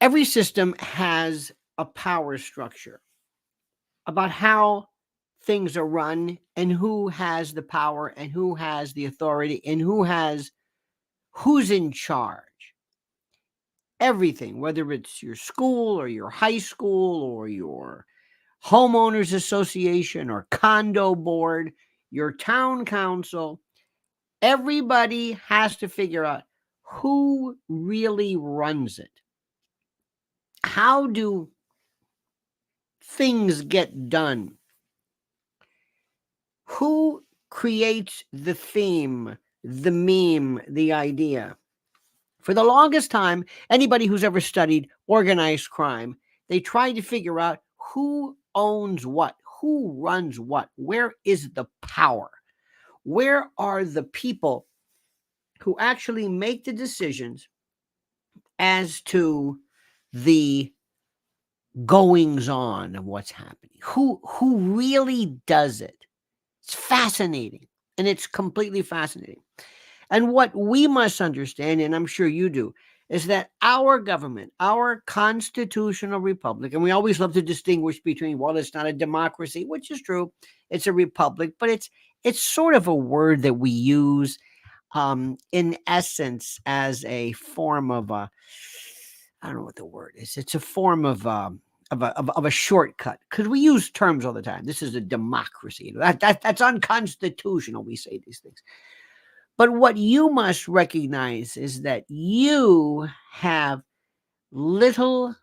Every system has a power structure about how things are run and who has the power and who has the authority and who's in charge. Everything, whether it's your school or your high school or your homeowners association or condo board, your town council, everybody has to figure out who really runs it. How do things get done? Who creates the theme, the meme, the idea? For the longest time, anybody who's ever studied organized crime, they tried to figure out who owns what, who runs what, where is the power, where are the people who actually make the decisions as to the goings on of what's happening, who really does it. It's fascinating, and it's completely fascinating. And what we must understand, and I'm sure you do, is that our government, our constitutional republic, and we always love to distinguish between, well, it's not a democracy, which is true, it's a republic, but it's sort of a word that we use in essence as a form of I don't know what the word is. It's a form of a shortcut, because we use terms all the time. This is a democracy. That's unconstitutional. We say these things. But what you must recognize is that you have little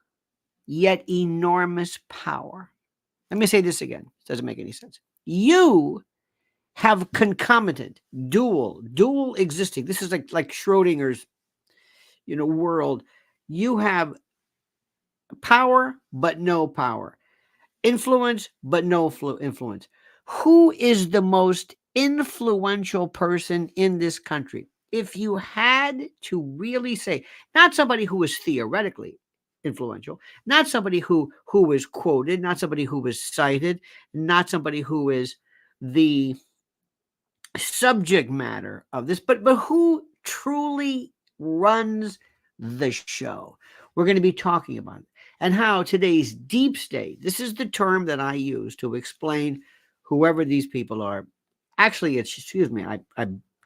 yet enormous power. Let me say this again. It doesn't make any sense. You have concomitant, dual existing. This is like Schrodinger's, world. You have power, but no power. Influence, but no influence. Who is the most influential person in this country? If you had to really say, not somebody who is theoretically influential, not somebody who is quoted, not somebody who is cited, not somebody who is the subject matter of this, but who truly runs the show. We're going to be talking about it, and how today's deep state, this is the term that I use to explain whoever these people are. Actually, I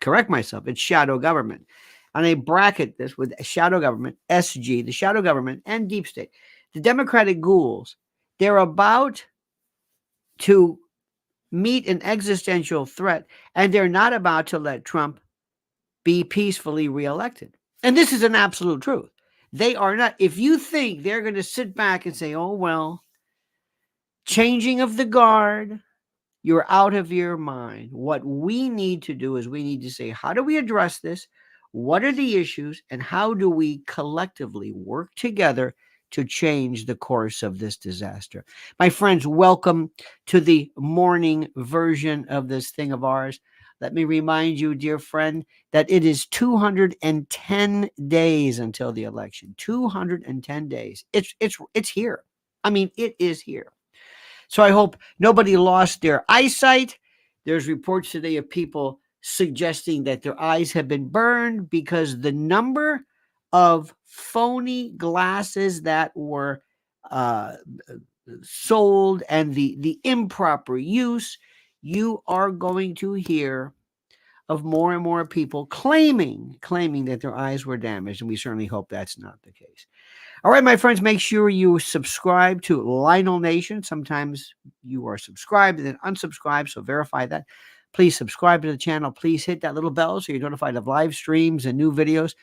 correct myself, it's shadow government. And I bracket this with shadow government, SG, the shadow government, and deep state. The Democratic ghouls, they're about to meet an existential threat, and they're not about to let Trump be peacefully reelected. And this is an absolute truth. They are not. If you think they're going to sit back and say, oh, well, changing of the guard, you're out of your mind. What we need to do is we need to say, how do we address this? What are the issues? And how do we collectively work together to change the course of this disaster? My friends, welcome to the morning version of this thing of ours. Let me remind you, dear friend, that it is 210 days until the election. 210 days. It's here. I mean, it is here. So I hope nobody lost their eyesight. There's reports today of people suggesting that their eyes have been burned because the number of phony glasses that were sold and the improper use, you are going to hear of more and more people claiming that their eyes were damaged, and we certainly hope that's not the case. All right, my friends, make sure you subscribe to Lionel Nation. Sometimes you are subscribed and then unsubscribed, so verify that. Please subscribe to the channel. Please hit that little bell so you're notified of live streams and new videos.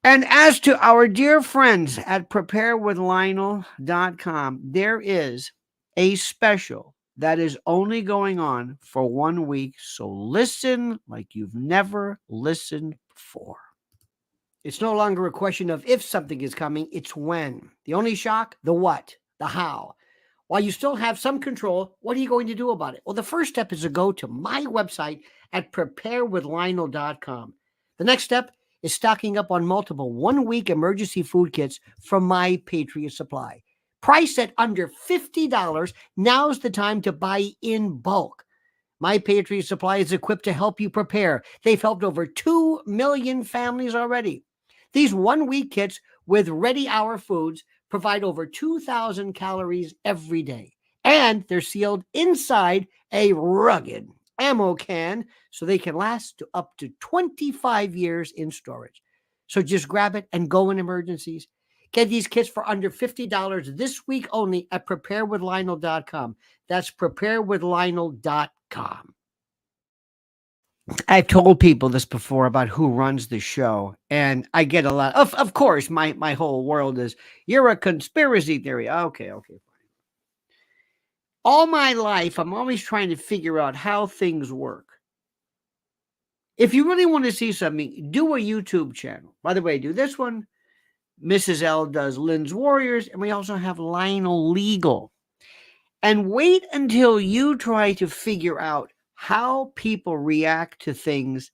And as to our dear friends at preparewithlionel.com, there is a special that is only going on for 1 week. So listen like you've never listened before. It's no longer a question of if something is coming, it's when. The only shock, the what, the how. While you still have some control, what are you going to do about it? Well, the first step is to go to my website at preparewithlionel.com. The next step is stocking up on multiple 1 week emergency food kits from My Patriot Supply. Priced at under $50, now's the time to buy in bulk. My Patriot Supply is equipped to help you prepare. They've helped over 2 million families already. These 1-week kits with ready hour foods provide over 2,000 calories every day. And they're sealed inside a rugged ammo can so they can last to up to 25 years in storage. So just grab it and go in emergencies. Get these kits for under $50 this week only at preparewithlionel.com. That's preparewithlionel.com. I've told people this before about who runs the show, and I get a lot of course, my whole world is you're a conspiracy theory. Okay, fine. All my life, I'm always trying to figure out how things work. If you really want to see something, do a YouTube channel. By the way, do this one. Mrs. L does Lynn's Warriors, and we also have Lionel Legal. And wait until you try to figure out how people react to things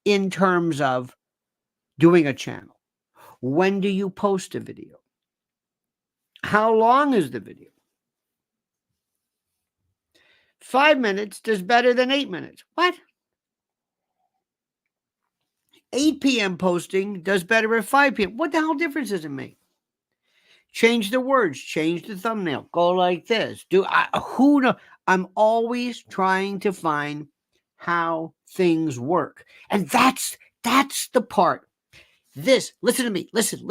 in terms of doing a channel. When do you post a video? How long is the video? 5 minutes does better than 8 minutes. What? 8 p.m. posting does better at 5 p.m. What the hell difference does it make? Change the words, change the thumbnail, go like this. Who knows? I'm always trying to find how things work. And that's the part. Listen to me. Listen.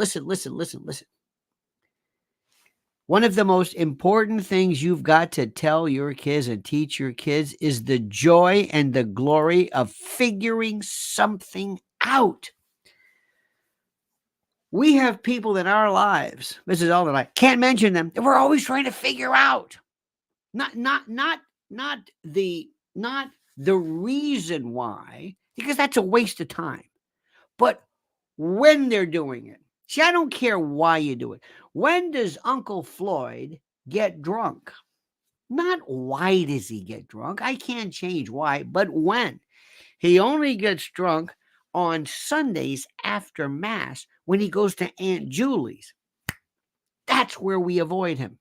One of the most important things you've got to tell your kids and teach your kids is the joy and the glory of figuring something out. We have people in our lives, Mrs. Alden and I can't mention them, that we're always trying to figure out. Not the reason why, because that's a waste of time. But when they're doing it. See, I don't care why you do it. When does Uncle Floyd get drunk? Not why does he get drunk? I can't change why, but when. He only gets drunk on Sundays after Mass when he goes to Aunt Julie's. That's where we avoid him.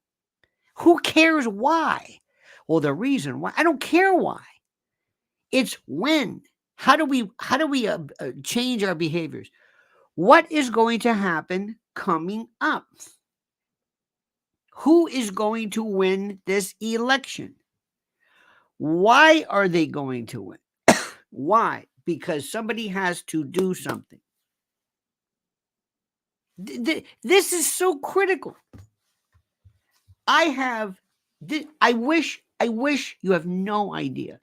Who cares why? Well, the reason why, I don't care why. It's when. How do we change our behaviors? What is going to happen coming up? Who is going to win this election? Why are they going to win? Why? Because somebody has to do something. This is so critical. I wish you have no idea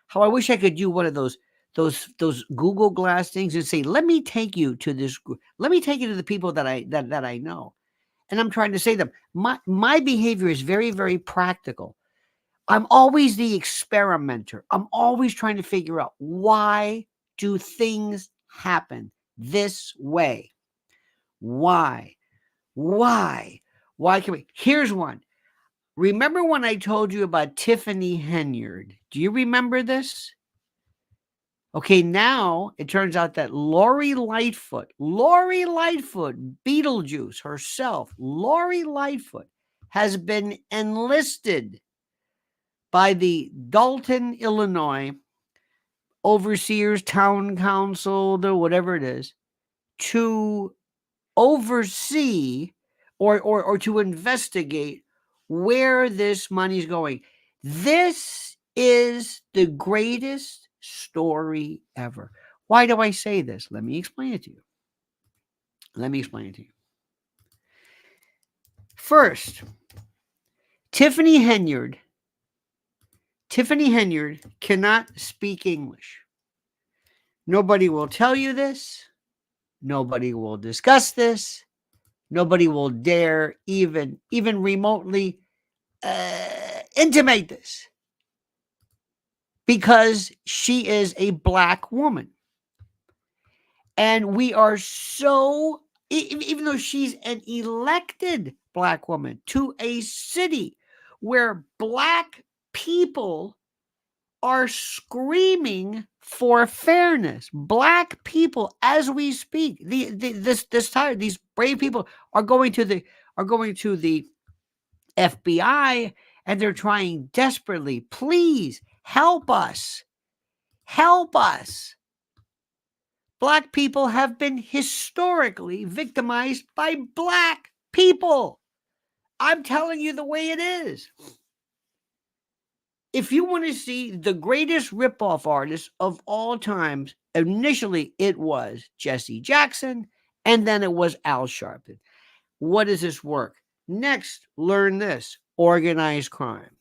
how I wish I could do one of those Google Glass things and say, let me take you to this group. Let me take you to the people that I know. And I'm trying to say to them, my behavior is very, very practical. I'm always the experimenter. I'm always trying to figure out, why do things happen this way? Why can we? Here's one. Remember when I told you about Tiffany Henyard? Do you remember this? Okay, now it turns out that Lori Lightfoot, Beetlejuice herself, Lori Lightfoot, has been enlisted by the Dalton, Illinois overseers, town council, or whatever it is, to oversee or to investigate where this money is going. This is the greatest story ever. Why do I say this? Let me explain it to you. First, Tiffany Henyard cannot speak English. Nobody will tell you this. Nobody will discuss this. Nobody will dare even remotely intimate this, because she is a Black woman. And we are so, even though she's an elected Black woman to a city where Black people are screaming for fairness. Black people, as we speak, these brave people are going to the FBI, and they're trying desperately, please help us. Black people have been historically victimized by black people. I'm telling you the way it is. If you want to see the greatest ripoff artist of all times, initially it was Jesse Jackson, and then it was Al Sharpton. What does this work? Next, learn this: organized crime.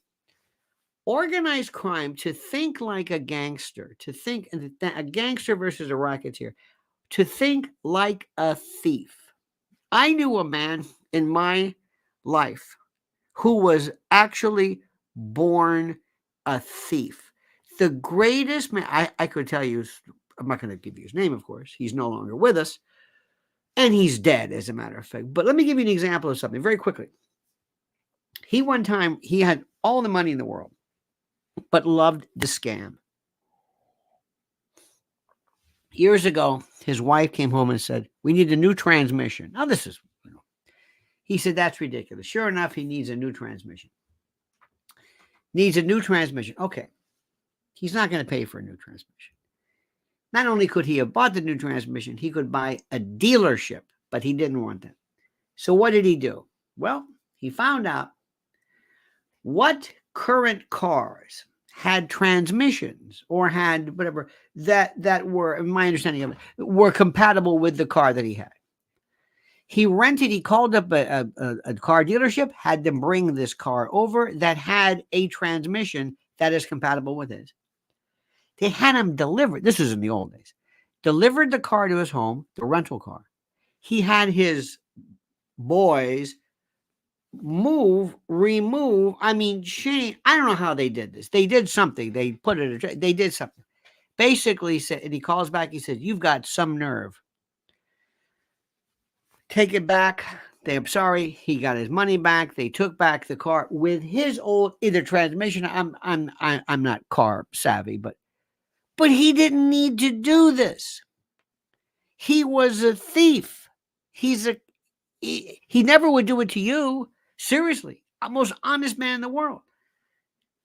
Organized crime, to think like a gangster, to think a gangster versus a racketeer, to think like a thief. I knew a man in my life who was actually born a thief. The greatest man, I could tell you, I'm not going to give you his name, of course. He's no longer with us, and he's dead, as a matter of fact. But let me give you an example of something very quickly. One time, he had all the money in the world, but loved the scam. Years ago, his wife came home and said, "We need a new transmission." Now, this is, he said, "That's ridiculous." Sure enough, he needs a new transmission. Okay. He's not going to pay for a new transmission. Not only could he have bought the new transmission, he could buy a dealership, but he didn't want that. So what did he do? Well, he found out what current cars had transmissions or had whatever that were, in my understanding of it, were compatible with the car that he had. He called up a car dealership, had them bring this car over that had a transmission that is compatible with his. They had him delivered. This was in the old days. Delivered the car to his home, the rental car. He had his boys remove, change. I don't know how they did this. They did something. They did something. Basically said, and he calls back, he said, "You've got some nerve. Take it back." I'm sorry. He got his money back. They took back the car with his old either transmission. I'm not car savvy, but he didn't need to do this. He was a thief. He never would do it to you. Seriously, the most honest man in the world.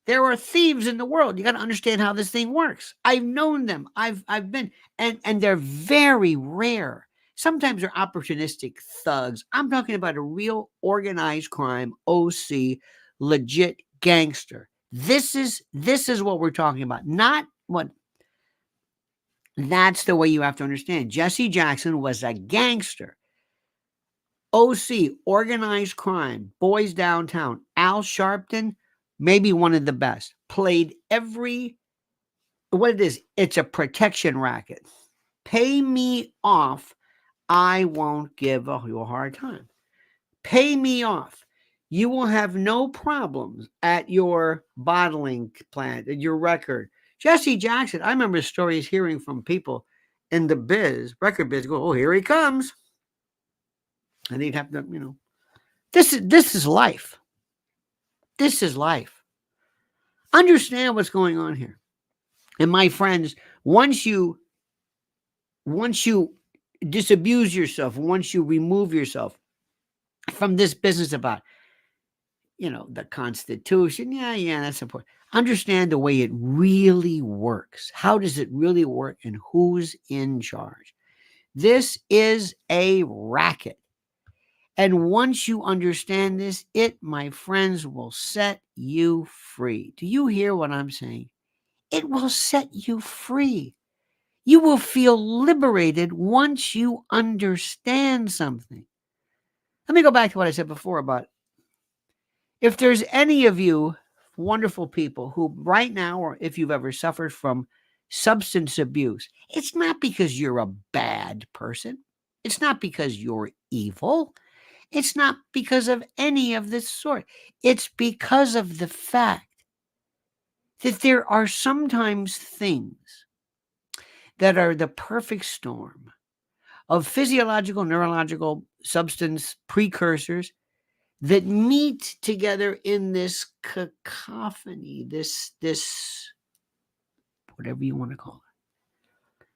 There are thieves in the world. You got to understand how this thing works. I've known them. I've been, and they're very rare. Sometimes they're opportunistic thugs. I'm talking about a real organized crime, OC, legit gangster. This is what we're talking about. Not what. That's the way you have to understand. Jesse Jackson was a gangster. OC, organized crime, boys downtown. Al Sharpton, maybe one of the best. Played what it is, it's a protection racket. Pay me off, I won't give you a hard time. Pay me off. You will have no problems at your bottling plant, at your record. Jesse Jackson, I remember stories hearing from people in the record biz, go, "Oh, here he comes." And they'd have to, this is life. This is life. Understand what's going on here. And my friends, once you disabuse yourself, once you remove yourself from this business about, the Constitution, yeah, that's important. Understand the way it really works. How does it really work and who's in charge? This is a racket. And once you understand this, it, my friends, will set you free. Do you hear what I'm saying? It will set you free. You will feel liberated once you understand something. Let me go back to what I said before about if there's any of you wonderful people who right now, or if you've ever suffered from substance abuse, it's not because you're a bad person. It's not because you're evil. It's not because of any of this sort. It's because of the fact that there are sometimes things that are the perfect storm of physiological, neurological substance precursors that meet together in this cacophony, this whatever you want to call it.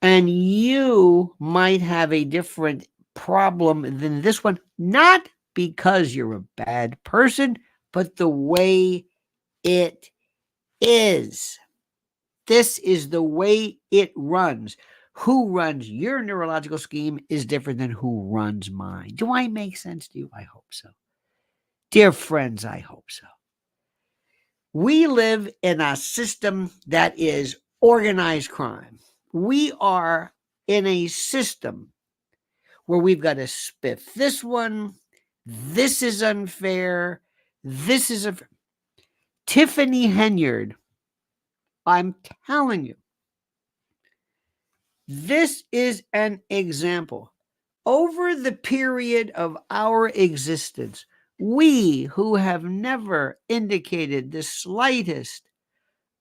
And you might have a different problem than this one, not because you're a bad person, but the way it is. This is the way it runs. Who runs your neurological scheme is different than who runs mine. Do I make sense to you? I hope so. Dear friends, I hope so. We live in a system that is organized crime. We are in a system where we've got to spiff this one. This is unfair. This is a Tiffany Henyard. I'm telling you, this is an example. Over the period of our existence, we who have never indicated the slightest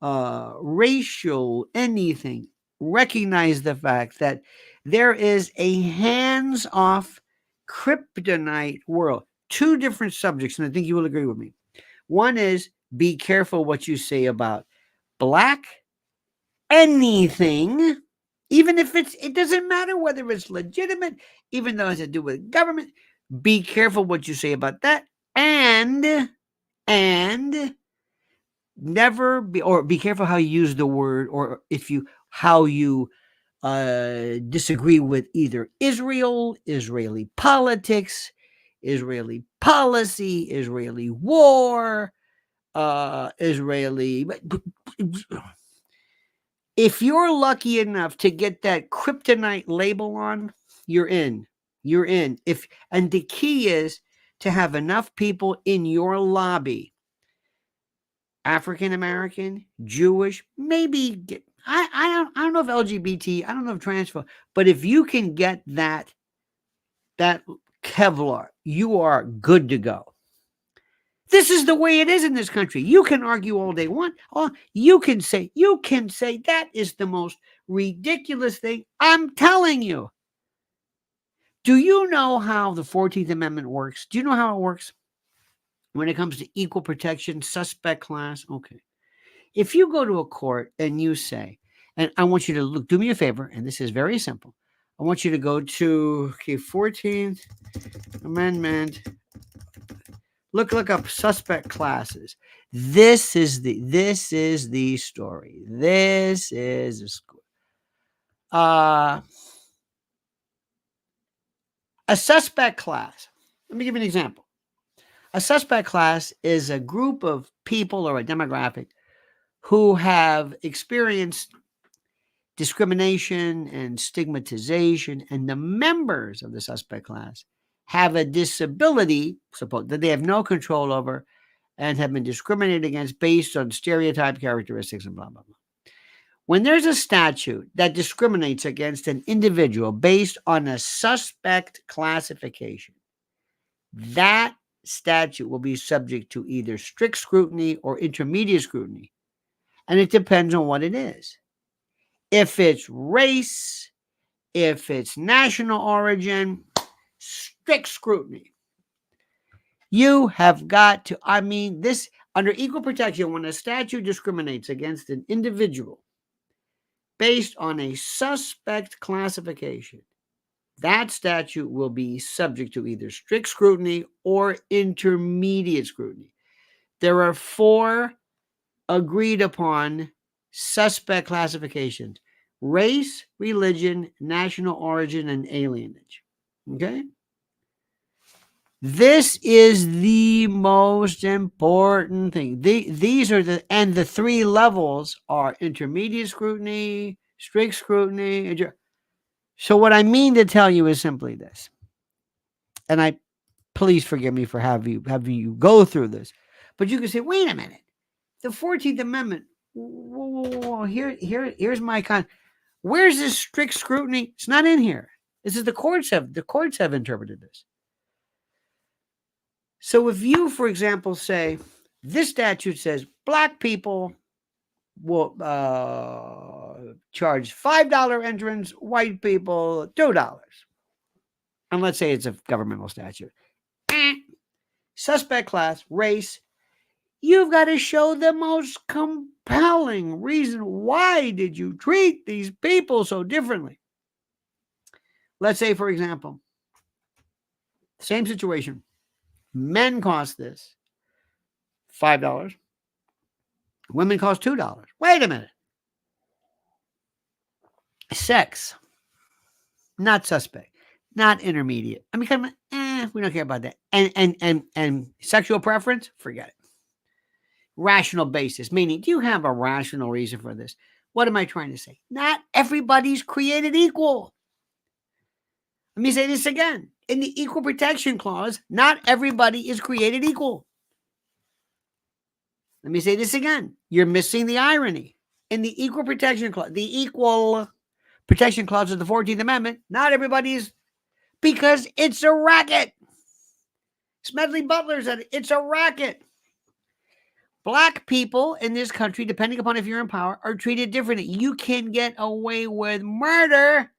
racial anything recognize the fact that there is a hands-off kryptonite world. Two different subjects, and I think you will agree with me. One is be careful what you say about black anything, even if it doesn't matter whether it's legitimate, even though it has to do with government. Be careful what you say about that, and never be, or be careful how you use the word, or if you how you disagree with either Israel, Israeli politics, Israeli policy, Israeli war, Israeli. If you're lucky enough to get that kryptonite label on, you're in. You're in. And the key is to have enough people in your lobby, African American, Jewish, maybe I don't know if LGBT, I don't know if trans, but if you can get that Kevlar, you are good to go. This is the way it is in this country. You can argue all day long. You can say that is the most ridiculous thing. I'm telling you. Do you know how the 14th Amendment works? Do you know how it works when it comes to equal protection, suspect class? Okay. If you go to a court and you say, and I want you to do me a favor, and this is very simple. I want you to go to 14th Amendment. Look up suspect classes. This is the story. This is a school. A suspect class. Let me give you an example. A suspect class is a group of people or a demographic who have experienced discrimination and stigmatization, and the members of the suspect class have a disability, suppose that they have no control over, and have been discriminated against based on stereotype characteristics and blah, blah, blah. When there's a statute that discriminates against an individual based on a suspect classification, that statute will be subject to either strict scrutiny or intermediate scrutiny, and it depends on what it is. If it's race, if it's national origin, strict scrutiny. You have got to, this under equal protection, when a statute discriminates against an individual based on a suspect classification, that statute will be subject to either strict scrutiny or intermediate scrutiny. There are 4 agreed upon suspect classifications: race, religion, national origin, and alienage. Okay? This is the most important thing. These are the 3 levels are intermediate scrutiny, strict scrutiny. So what I mean to tell you is simply this, and please forgive me for having you go through this, but you can say, wait a minute, the 14th Amendment. Here's my where's this strict scrutiny? It's not in here. This is the courts have interpreted this. So if you, for example, say this statute says black people will charge $5 entrance, white people $2, and let's say it's a governmental statute. Suspect class, race. You've got to show the most compelling reason. Why did you treat these people so differently? Let's say, for example, same situation. Men cost this $5. Women cost $2. Wait a minute. Sex. not suspect, not intermediate. I mean, come on, we don't care about that. And sexual preference, forget it. Rational basis, meaning, do you have a rational reason for this? What am I trying to say? Not everybody's created equal. Let me say this again. In the Equal Protection Clause, not everybody is created equal. Let me say this again. You're missing the irony. In the Equal Protection Clause, the Equal Protection Clause of the 14th Amendment, not everybody is, because it's a racket. Smedley Butler said it's a racket. Black people in this country, depending upon if you're in power, are treated differently. You can get away with murder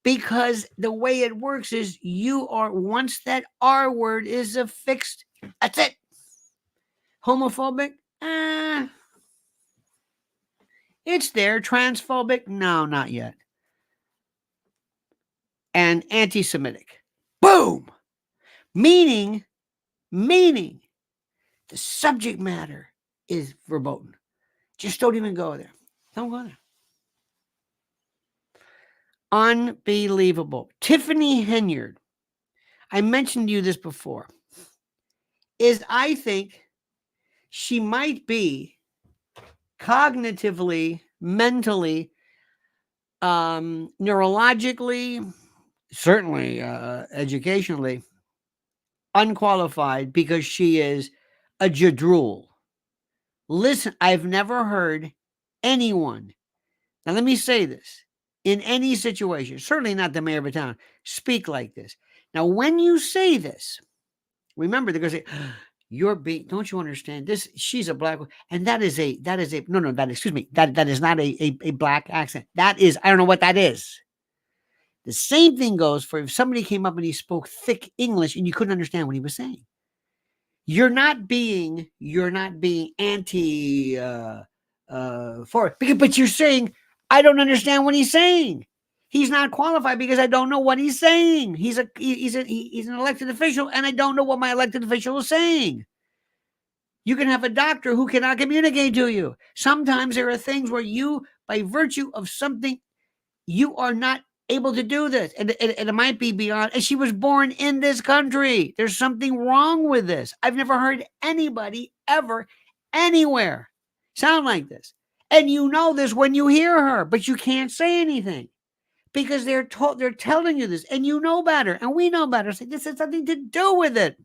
because the way it works is you are, once that R word is affixed, that's it. Homophobic? It's there. Transphobic? No, not yet. And anti-Semitic. Boom! Meaning, the subject matter is verboten. Just don't even go there. Don't go there. Unbelievable. Tiffany Henyard, I mentioned to you this before, is, I think, she might be cognitively, mentally, neurologically, certainly educationally, unqualified because she is a jadrul. Listen, I've never heard anyone, now let me say this, in any situation, certainly not the mayor of a town, speak like this. Now, when you say this, remember, they're going to say, you're being, don't you understand this? She's a black, and that is a, no, that is not a black accent. That is, I don't know what that is. The same thing goes for if somebody came up and he spoke thick English and you couldn't understand what he was saying. You're not being anti for it, but you're saying, I don't understand what he's saying. He's not qualified because I don't know what he's saying. He's an elected official, and I don't know what my elected official is saying. You can have a doctor who cannot communicate to you. Sometimes there are things where you, by virtue of something, you are not able to do this. And it might be beyond, and she was born in this country. There's something wrong with this. I've never heard anybody ever, anywhere, sound like this. And you know this when you hear her, but you can't say anything because they're telling you this, and you know better, and we know better. So this has nothing to do with it.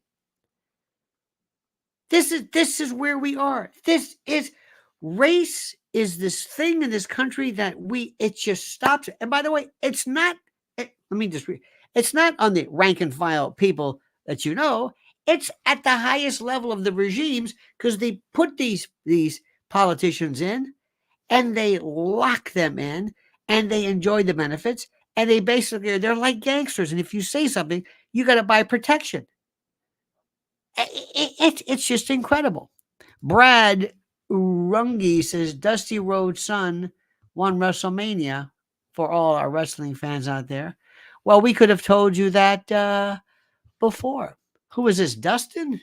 This is where we are. This is race is this thing in this country that it just stops. And by the way, it's not, it's not on the rank and file people that you know. It's at the highest level of the regimes because they put these politicians in and they lock them in and they enjoy the benefits. And they basically, they're like gangsters. And if you say something, you got to buy protection. It's just incredible. Brad Rungi says Dusty Rhodes' son won WrestleMania, for all our wrestling fans out there. Well, we could have told you that before. Who is this, Dustin?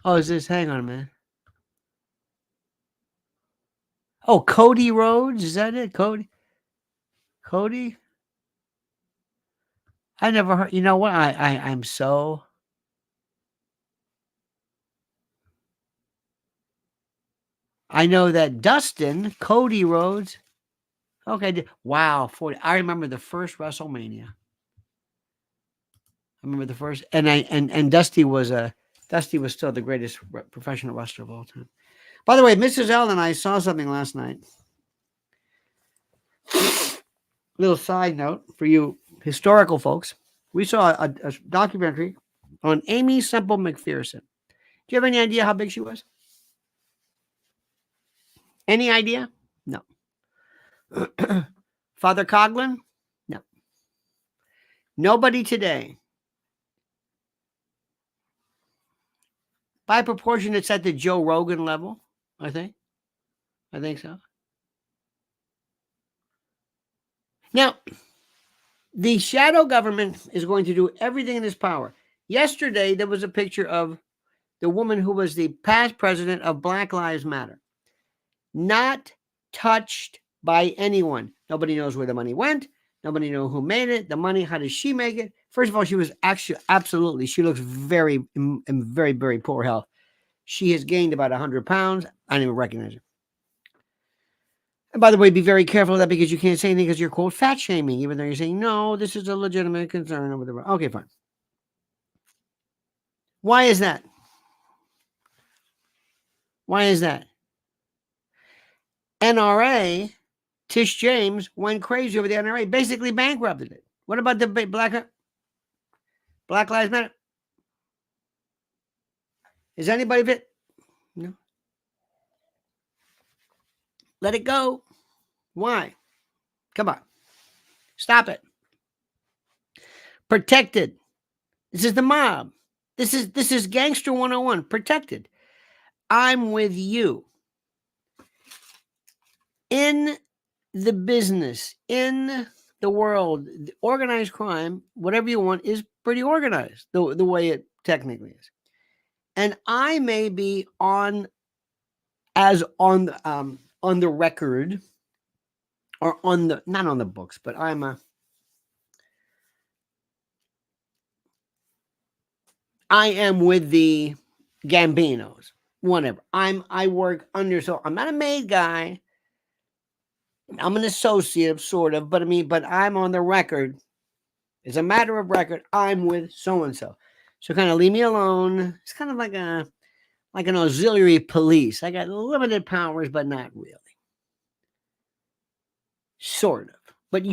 Is this? Hang on a minute. Oh, Cody Rhodes? Is that it? Cody? I never heard. You know what? I'm so. I know that Dustin, Cody Rhodes. Okay. Wow. 40. I remember the first WrestleMania. I remember the first, and Dusty was still the greatest professional wrestler of all time. By the way, Mrs. L and I saw something last night. Little side note for you historical folks. We saw a documentary on Amy Semple McPherson. Do you have any idea how big she was? Any idea? No. Father Coughlin? No. Nobody today. By proportion, it's at the Joe Rogan level, I think. I think so. Now, the shadow government is going to do everything in its power. Yesterday, there was a picture of the woman who was the past president of Black Lives Matter. Not touched by anyone. Nobody knows where the money went. Nobody knows who made it. The money, how did she make it? First of all, she was actually absolutely, she looks in very, very poor health. She has gained about 100 pounds. I don't even recognize her. And by the way, be very careful of that because you can't say anything because you're, quote, fat shaming, even though you're saying, no, this is a legitimate concern or whatever. Okay, fine. Why is that? Why is that? NRA, Tish James went crazy over the NRA, basically bankrupted it. What about the Black Lives Matter? Is anybody fit? No. Let it go. Why? Come on. Stop it. Protected. This is the mob. This is Gangster 101. Protected. I'm with you. In the business, in the world, the organized crime, whatever you want, is pretty organized, the way it technically is. And I may be on the record, or not on the books, but I am with the Gambinos, whatever. I work under, so I'm not a maid guy. I'm an associate, sort of, but I'm on the record. As a matter of record, I'm with so-and-so. So kind of leave me alone. It's kind of like an auxiliary police. I got limited powers, but not really. Sort of. But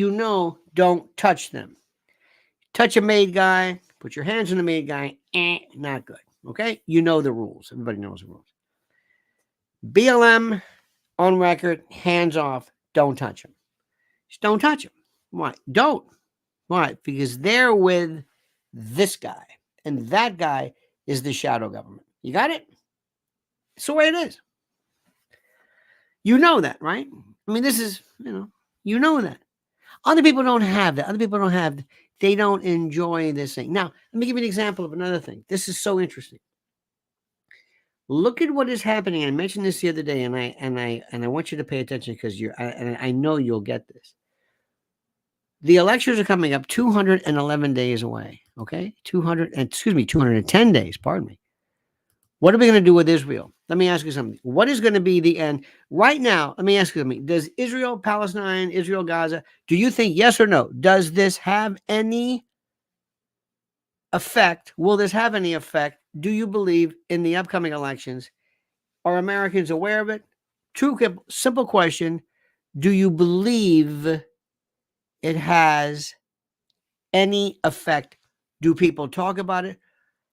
don't touch them. Touch a maid guy, put your hands on the maid guy, not good. Okay? You know the rules. Everybody knows the rules. BLM, on record, hands off, don't touch them. Just don't touch them. Why? Don't. Why? Because they're with this guy. And that guy is the shadow government. You got it? It's the way it is. You know that, right? This is, you know that. Other people don't have that. They don't enjoy this thing. Now, let me give you an example of another thing. This is so interesting. Look at what is happening. I mentioned this the other day, and I want you to pay attention because I know you'll get this. The elections are coming up 211 days away. Okay, 210 days. Pardon me. What are we going to do with Israel? Let me ask you something. What is going to be the end right now? Let me ask you something. Does Israel, Palestine, Israel, Gaza? Do you think yes or no? Does this have any effect? Will this have any effect? Do you believe in the upcoming elections? Are Americans aware of it? True, simple question. Do you believe it has any effect? Do people talk about it?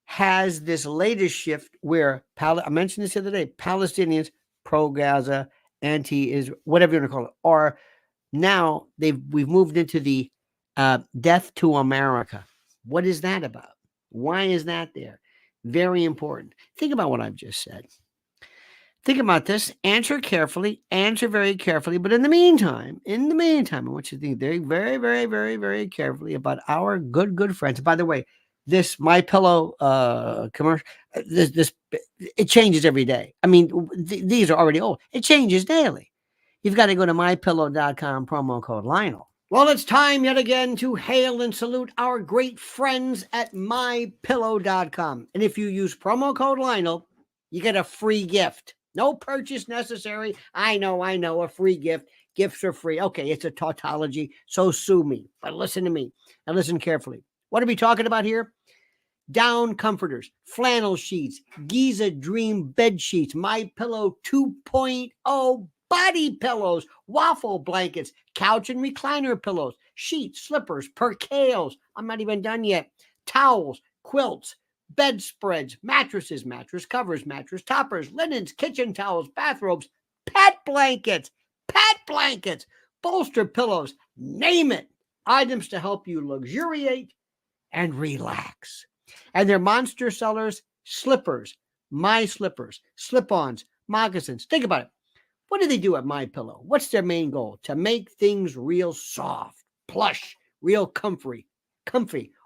Has this latest shift where I mentioned this the other day, Palestinians, pro-Gaza, anti-Israel, whatever you want to call it, are now we've moved into the death to America. What is that about? Why is that there? Very important. Think about what I've just said. Think about this. Answer carefully. Answer very carefully. But in the meantime, I want you to think very, very, very, very, very carefully about our good friends. By the way, this MyPillow commercial, this it changes every day. These are already old. It changes daily. You've got to go to mypillow.com, promo code Lionel. Well, it's time yet again to hail and salute our great friends at mypillow.com. And if you use promo code Lionel, you get a free gift. No purchase necessary. I know, a free gift. Gifts are free. Okay, it's a tautology, so sue me. But listen to me and listen carefully. What are we talking about here? Down comforters, flannel sheets, Giza Dream bed sheets, MyPillow 2.0 body pillows, waffle blankets, couch and recliner pillows, sheets, slippers, percales. I'm not even done yet. Towels, quilts, bedspreads, mattresses, mattress covers, mattress toppers, linens, kitchen towels, bathrobes, pet blankets, bolster pillows, name it. Items to help you luxuriate and relax. And their monster sellers, slippers, my slippers, slip-ons, moccasins. Think about it. What do they do at MyPillow? What's their main goal? To make things real soft, plush, real comfy,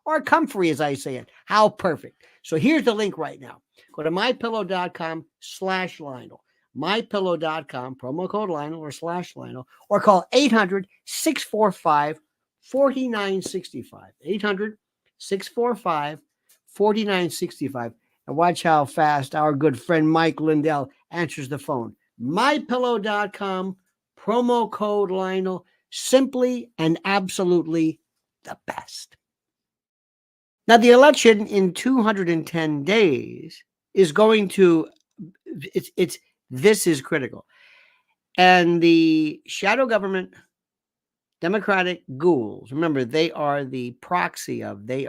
or comfrey, as I say it. How perfect. So here's the link right now. Go to mypillow.com/Lionel. mypillow.com, promo code Lionel or /Lionel, or call 800-645-4965. 800-645-4965. And watch how fast our good friend Mike Lindell answers the phone. mypillow.com, promo code Lionel. Simply and absolutely the best. Now, the election in 210 days is going to, this is critical. And the shadow government, Democratic ghouls, remember, they are the proxy of, they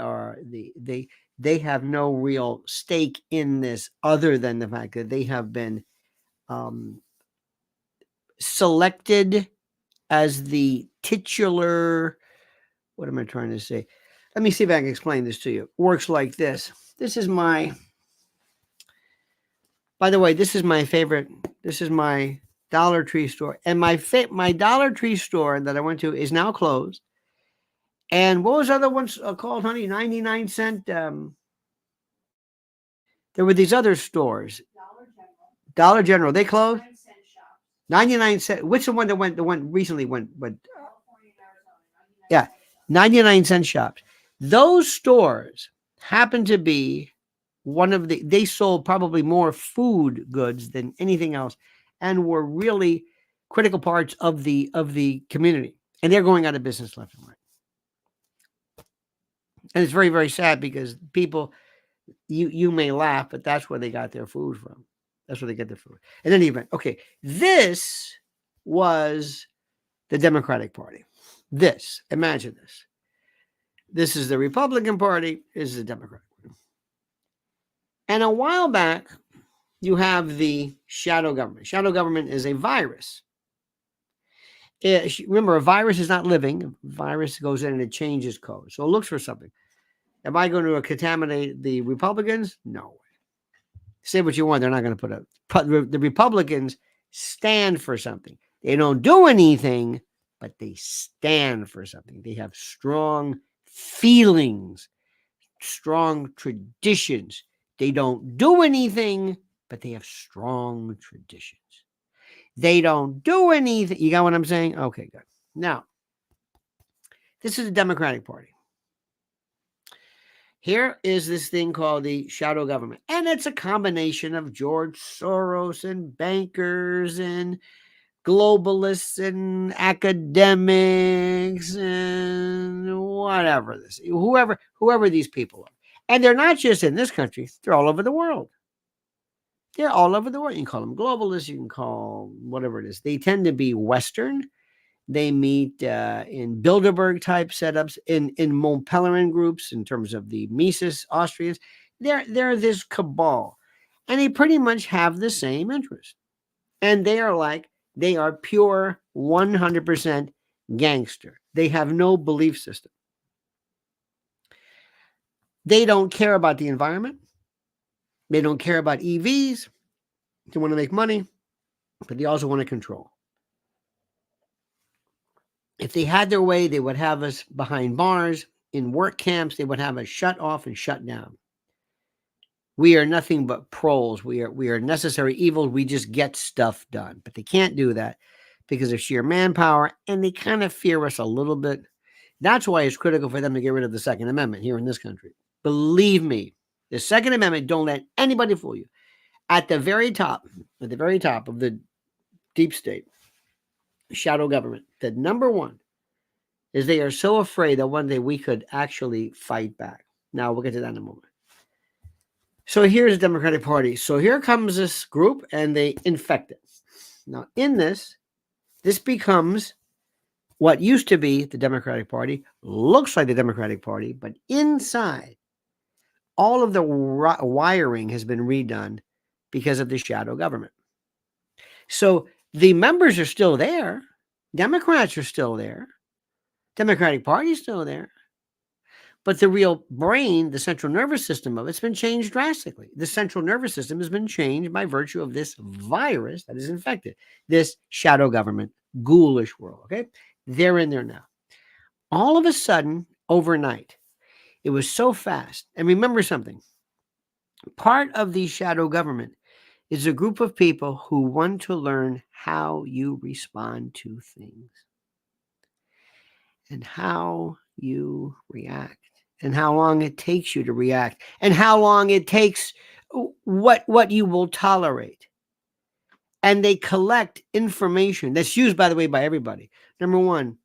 have no real stake in this other than the fact that they have been selected as the titular, what am I trying to say? Let me see if I can explain this to you. It works like this. This is my, by the way, this is my favorite. This is my Dollar Tree store. And my Dollar Tree store that I went to is now closed. And what was the other ones called, honey? 99-cent. There were these other stores. Dollar General. They closed? 99 cent. Which the one that went? The one recently went. Yeah, 99-cent shops. Those stores happen to be one of the. They sold probably more food goods than anything else, and were really critical parts of the community. And they're going out of business left and right. And it's very, very sad because people, you may laugh, but that's where they got their food from. That's where they get their food. In any event, okay, this was the Democratic Party. This, imagine this. This is the Republican Party. This is the Democratic Party. And a while back, you have the shadow government. Shadow government is a virus. Remember, a virus is not living. A virus goes in and it changes code. So it looks for something. Am I going to contaminate the Republicans? No. Say what you want. They're not going to put up. The Republicans stand for something. They don't do anything, but they stand for something. They have strong feelings, strong traditions. They don't do anything, but they have strong traditions. They don't do anything. You got what I'm saying? Okay, good. Now, this is the Democratic Party. Here is this thing called the shadow government. And it's a combination of George Soros and bankers and globalists and academics and whatever this, whoever these people are. And they're not just in this country, they're all over the world. They're all over the world. You can call them globalists, you can call whatever it is. They tend to be Western. They meet in Bilderberg type setups, in Mont Pelerin groups, in terms of the Mises Austrians. They're this cabal, and they pretty much have the same interest. And they are pure 100% gangster. They have no belief system. They don't care about the environment. They don't care about EVs. They want to make money, but they also want to control. If they had their way, they would have us behind bars, in work camps. They would have us shut off and shut down. We are nothing but proles. We are necessary evil. We just get stuff done. But they can't do that because of sheer manpower, and they kind of fear us a little bit. That's why it's critical for them to get rid of the Second Amendment here in this country. Believe me, the Second Amendment, don't let anybody fool you. At the very top of the deep state, shadow government, the number one is they are so afraid that one day we could actually fight back. Now, we'll get to that in a moment. So here's the Democratic Party. So here comes this group, and they infect it. Now, in this becomes what used to be the Democratic Party, looks like the Democratic Party, but inside, all of the wiring has been redone because of the shadow government. So the members are still there. Democrats are still there. Democratic Party is still there. But the real brain, the central nervous system of it's been changed drastically. The central nervous system has been changed by virtue of this virus that is infected, this shadow government, ghoulish world. Okay, they're in there now. All of a sudden, overnight, It was so fast. And remember something, part of the shadow government is a group of people who want to learn how you respond to things and how you react and how long it takes you to react and how long it takes, what you will tolerate. And they collect information that's used, by the way, by everybody. Number one,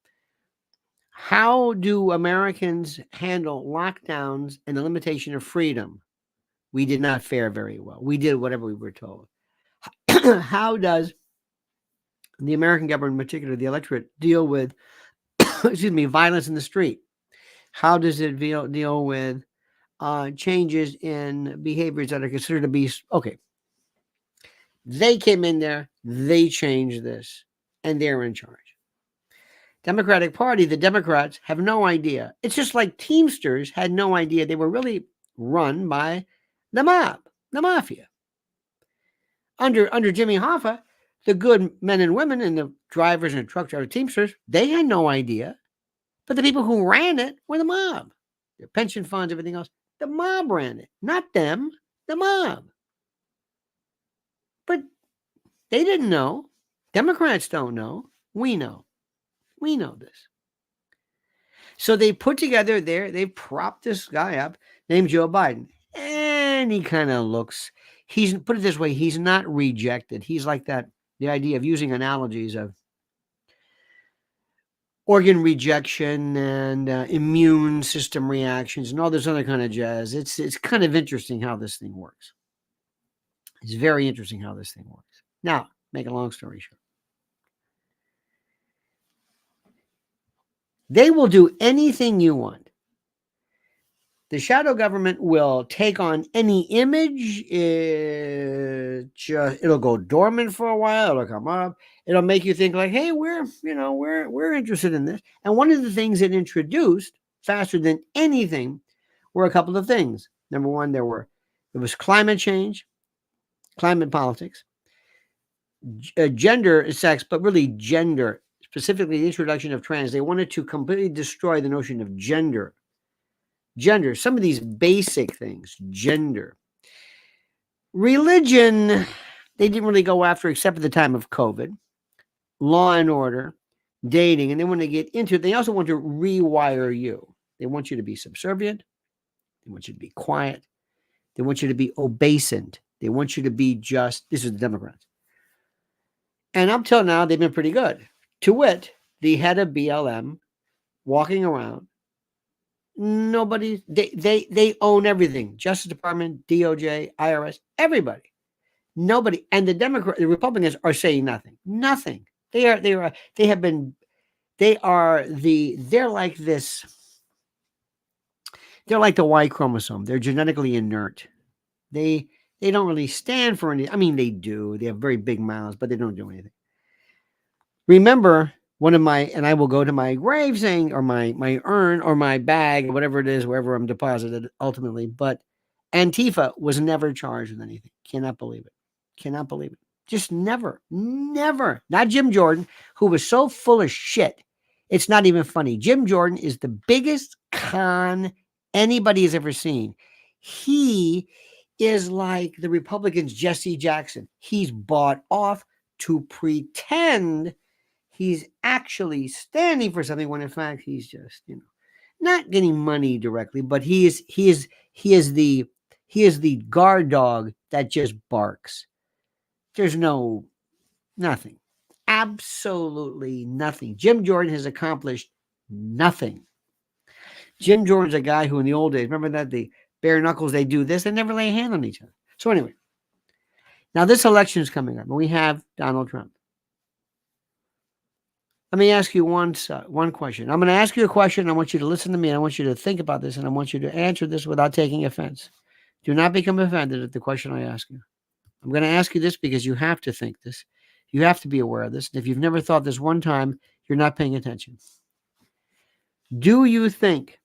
how do Americans handle lockdowns and the limitation of freedom? We did not fare very well. We did whatever we were told. How does the American government, in particular the electorate, deal with excuse me, violence in the street? How does it deal with changes in behaviors that are considered to be okay? They came in there, they changed this, and they're in charge. Democratic Party, the Democrats have no idea. It's just like Teamsters had no idea they were really run by the mob, the mafia. Under Jimmy Hoffa, the good men and women and the drivers and truck driver Teamsters, they had no idea. But the people who ran it were the mob. Their pension funds, everything else. The mob ran it, not them, the mob. But they didn't know. Democrats don't know. We know. We know this. So they put together they propped this guy up named Joe Biden. And he kind of looks, put it this way, he's not rejected. He's like that, the idea of using analogies of organ rejection and immune system reactions and all this other kind of jazz. It's kind of interesting how this thing works. It's very interesting how this thing works. Now, make a long story short. They will do anything you want. The shadow government will take on any image. It'll go dormant for a while. It'll come up. It'll make you think like, hey, we're interested in this. And one of the things it introduced faster than anything were a couple of things. Number one, it was climate change, climate politics, gender, sex, but really gender, specifically the introduction of trans. They wanted to completely destroy the notion of gender. Gender, some of these basic things, gender. Religion, they didn't really go after except at the time of COVID. Law and order, dating, and then when they get into it, they also want to rewire you. They want you to be subservient. They want you to be quiet. They want you to be obeisant. They want you to be just, this is the Democrats. And up till now, they've been pretty good. To wit, the head of BLM walking around, nobody, they own everything. Justice Department, DOJ, IRS, everybody. Nobody. And the Republicans are saying nothing. Nothing. They're like this. They're like the Y chromosome. They're genetically inert. They don't really stand for anything. I mean, they do. They have very big mouths, but they don't do anything. Remember, and I will go to my grave saying, or my urn or my bag, whatever it is, wherever I'm deposited ultimately. But Antifa was never charged with anything. Cannot believe it. Cannot believe it. Just never. Not Jim Jordan, who was so full of shit. It's not even funny. Jim Jordan is the biggest con anybody has ever seen. He is like the Republicans' Jesse Jackson. He's bought off to pretend he's actually standing for something when in fact he's just, not getting money directly, but he is the guard dog that just barks. There's nothing. Absolutely nothing. Jim Jordan has accomplished nothing. Jim Jordan's a guy who in the old days, remember that the bare knuckles, they do this, they never lay a hand on each other. So anyway, now this election is coming up and we have Donald Trump. Let me ask you one question. I'm going to ask you a question. I want you to listen to me. I want you to think about this and I want you to answer this without taking offense. Do not become offended at the question I ask you. I'm going to ask you this because you have to think this. You have to be aware of this. And if you've never thought this one time, you're not paying attention. Do you think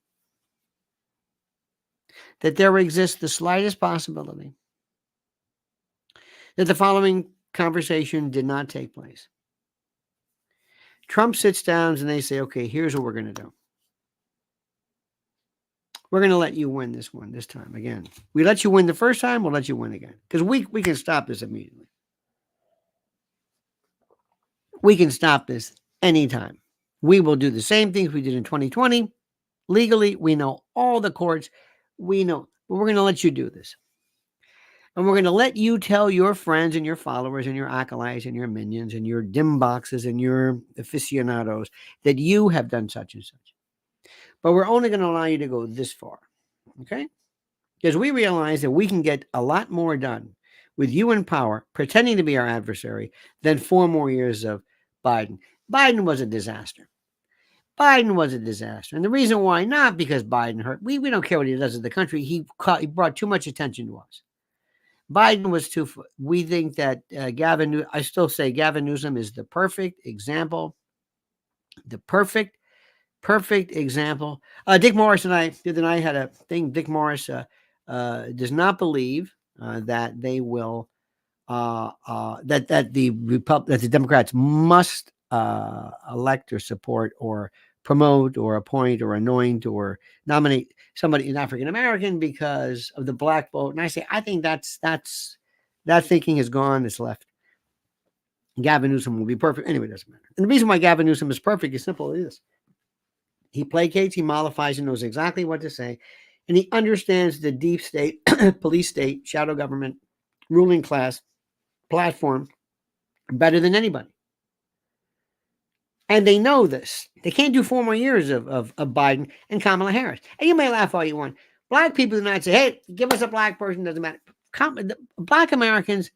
that there exists the slightest possibility that the following conversation did not take place? Trump sits down and they say, okay, here's what we're going to do. We're going to let you win this one this time again. We let you win the first time, we'll let you win again. Because we can stop this immediately. We can stop this anytime. We will do the same things we did in 2020. Legally, we know all the courts. We know, but we're going to let you do this. And we're going to let you tell your friends and your followers and your acolytes and your minions and your dim boxes and your aficionados that you have done such and such. But we're only going to allow you to go this far. Okay? Because we realize that we can get a lot more done with you in power, pretending to be our adversary, than 4 more years of Biden. Biden was a disaster. Biden was a disaster. And the reason why, not because Biden hurt. We don't care what he does to the country. He brought too much attention to us. Biden was too. We think that I still say Gavin Newsom is the perfect example. The perfect example. Dick Morris and I, the other night, had a thing. Dick Morris does not believe that they will, that the Democrats must elect or support or promote or appoint or anoint or nominate somebody in African American because of the black vote. And I say, I think that thinking is gone. It's left. Gavin Newsom will be perfect. Anyway, it doesn't matter. And the reason why Gavin Newsom is perfect is simple. It is. He placates, he mollifies, and knows exactly what to say. And he understands the deep state, police state, shadow government, ruling class platform better than anybody. And they know this. They can't do 4 more years of Biden and Kamala Harris. And you may laugh all you want. Black people do not say, hey, give us a black person, doesn't matter. Black Americans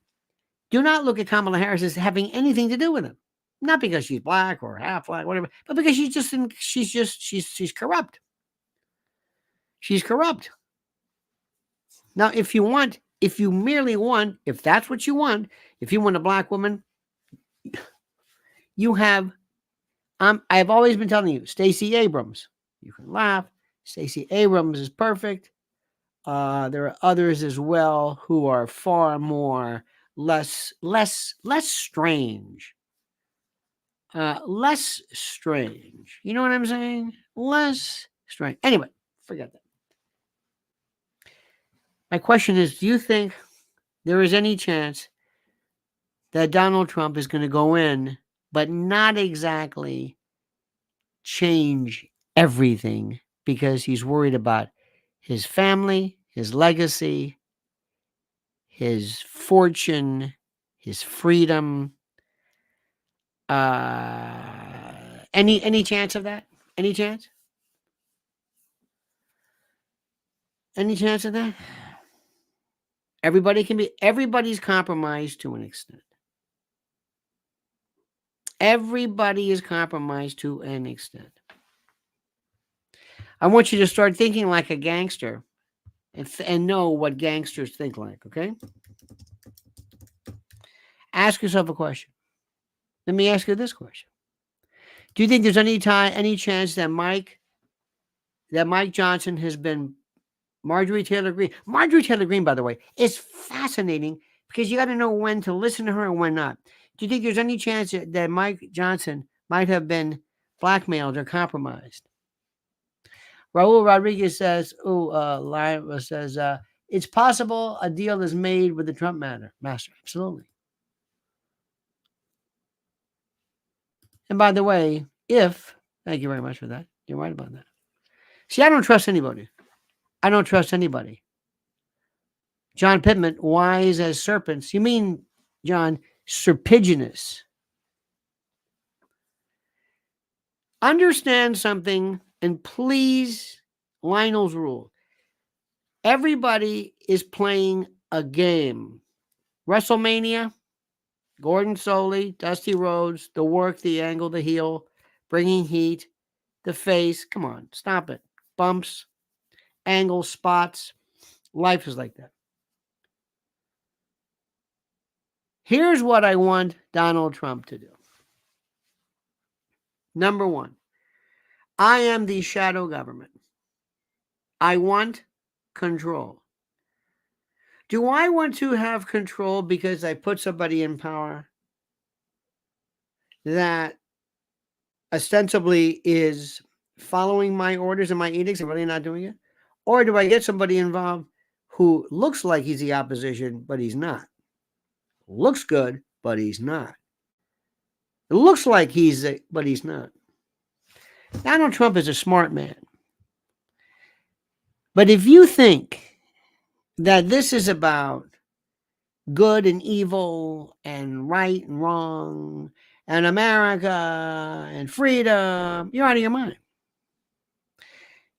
do not look at Kamala Harris as having anything to do with him. Not because she's black or half black, whatever, but because she's corrupt. She's corrupt. Now, if that's what you want, if you want a black woman, you have, I've always been telling you, Stacey Abrams. You can laugh. Stacey Abrams is perfect. There are others as well who are far more less strange. Less strange. You know what I'm saying? Less strange. Anyway, forget that. My question is, do you think there is any chance that Donald Trump is going to go in, but not exactly change everything because he's worried about his family, his legacy, his fortune, his freedom? Any chance of that? Any chance? Any chance of that? Everybody's compromised to an extent. Everybody is compromised to an extent. I want you to start thinking like a gangster and know what gangsters think like, okay? Ask yourself a question. Let me ask you this question. Do you think there's any chance that Mike Johnson has been Marjorie Taylor Greene? Marjorie Taylor Greene, by the way, is fascinating because you got to know when to listen to her and when not. Do you think there's any chance that Mike Johnson might have been blackmailed or compromised? Raul Rodriguez says, Lionel says, it's possible a deal is made with the Trump master. Absolutely. And by the way, thank you very much for that. You're right about that. See, I don't trust anybody. John Pittman, wise as serpents. You mean, John, serpiginous. Understand something, and please, Lionel's rule. Everybody is playing a game. WrestleMania, Gordon Soley, Dusty Rhodes, the work, the angle, the heel, bringing heat, the face. Come on, stop it. Bumps, angles, spots. Life is like that. Here's what I want Donald Trump to do. Number 1, I am the shadow government. I want control. Do I want to have control because I put somebody in power that ostensibly is following my orders and my edicts and really not doing it? Or do I get somebody involved who looks like he's the opposition, but he's not? Looks good, but he's not. It looks like but he's not. Donald Trump is a smart man. But if you think that this is about good and evil and right and wrong and America and freedom, you're out of your mind.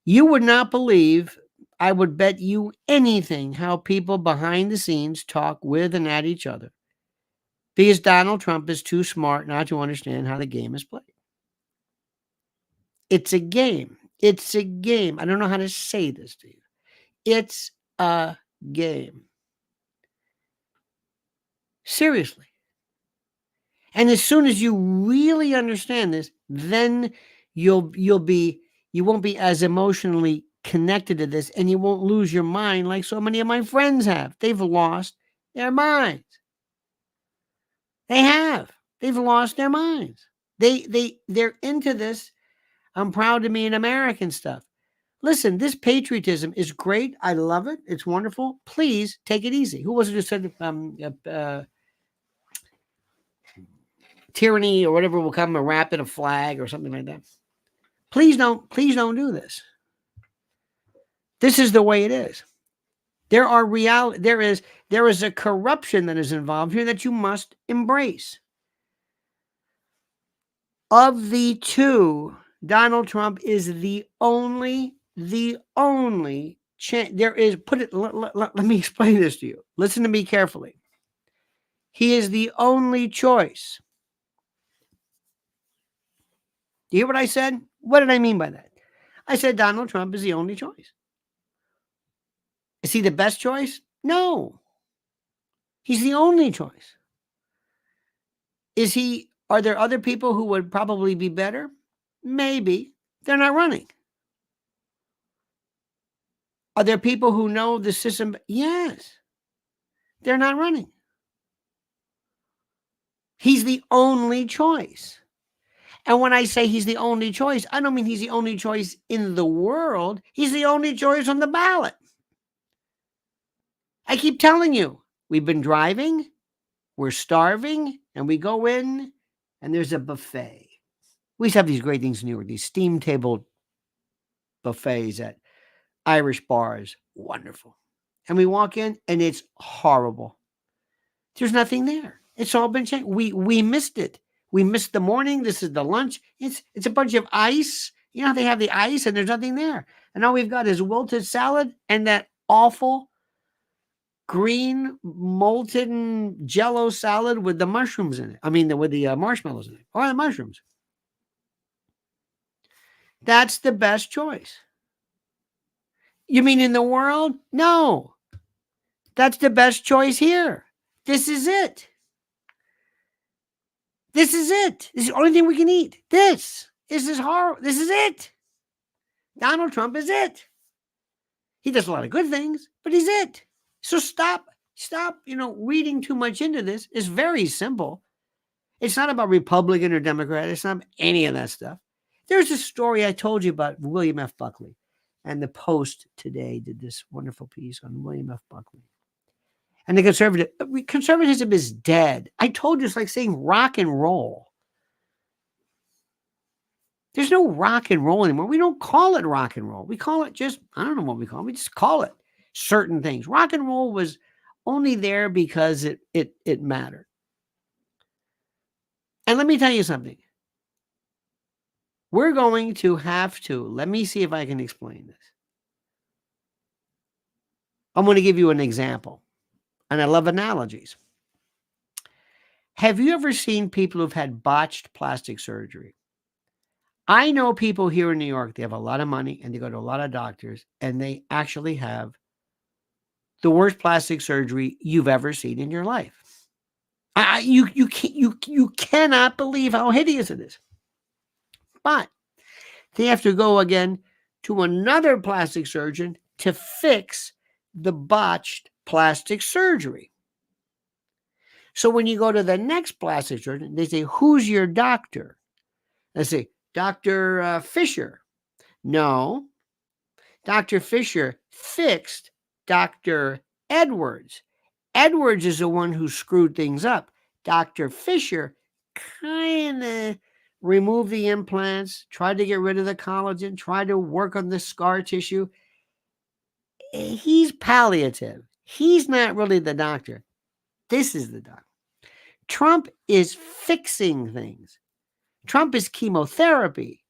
You would not believe, I would bet you anything, how people behind the scenes talk with and at each other, because Donald Trump is too smart not to understand how the game is played. It's a game. It's a game. I don't know how to say this to you. It's a game. Seriously. And as soon as you really understand this, then you won't be as emotionally connected to this, and you won't lose your mind like so many of my friends have. They've lost their minds. They have. They've lost their minds. They're into this. I'm proud to be an American stuff. Listen, this patriotism is great. I love it. It's wonderful. Please take it easy. Who was it who said tyranny or whatever will come a rap in a flag or something like that? Please don't do this. This is the way it is. There is a corruption that is involved here that you must embrace. Of the two, Donald Trump is the only chance there is. Let me explain this to you. Listen to me carefully. He is the only choice. Do you hear what I said? What did I mean by that? I said Donald Trump is the only choice. Is he the best choice? No. He's the only choice. Are there other people who would probably be better? Maybe. They're not running. Are there people who know the system? Yes. They're not running. He's the only choice. And when I say he's the only choice, I don't mean he's the only choice in the world. He's the only choice on the ballot. I keep telling you, we've been driving, we're starving, and we go in, and there's a buffet. We used to have these great things in New York, these steam table buffets at Irish bars. Wonderful. And we walk in, and it's horrible. There's nothing there. It's all been changed. We missed it. We missed the morning. This is the lunch. It's a bunch of ice. You know how they have the ice and there's nothing there. And all we've got is wilted salad and that awful green molten Jello salad with the mushrooms in it. I mean, with the marshmallows in it, or the mushrooms. That's the best choice. You mean in the world? No. That's the best choice here. This is it. This is it. This is the only thing we can eat. This is horrible. This is it. Donald Trump is it. He does a lot of good things, but he's it. So stop, reading too much into this. It's very simple. It's not about Republican or Democrat. It's not any of that stuff. There's a story I told you about William F. Buckley, and the Post today did this wonderful piece on William F. Buckley. And the conservatism is dead. I told you, it's like saying rock and roll. There's no rock and roll anymore. We don't call it rock and roll. We call it I don't know what we call it. We just call it certain things. Rock and roll was only there because it mattered. And let me tell you something. We're going to have to, let me see if I can explain this. I'm going to give you an example. And I love analogies. Have you ever seen people who've had botched plastic surgery? I know people here in New York, they have a lot of money and they go to a lot of doctors and they actually have the worst plastic surgery you've ever seen in your life. You cannot believe how hideous it is. But they have to go again to another plastic surgeon to fix the botched plastic surgery. So when you go to the next plastic surgeon, they say, "Who's your doctor?" They say, "Dr. Fisher." No, Dr. Fisher fixed Dr. Edwards. Edwards is the one who screwed things up. Dr. Fisher kind of removed the implants, tried to get rid of the collagen, tried to work on the scar tissue. He's palliative. He's not really the doctor. This is the doctor. Trump is fixing things. Trump is chemotherapy.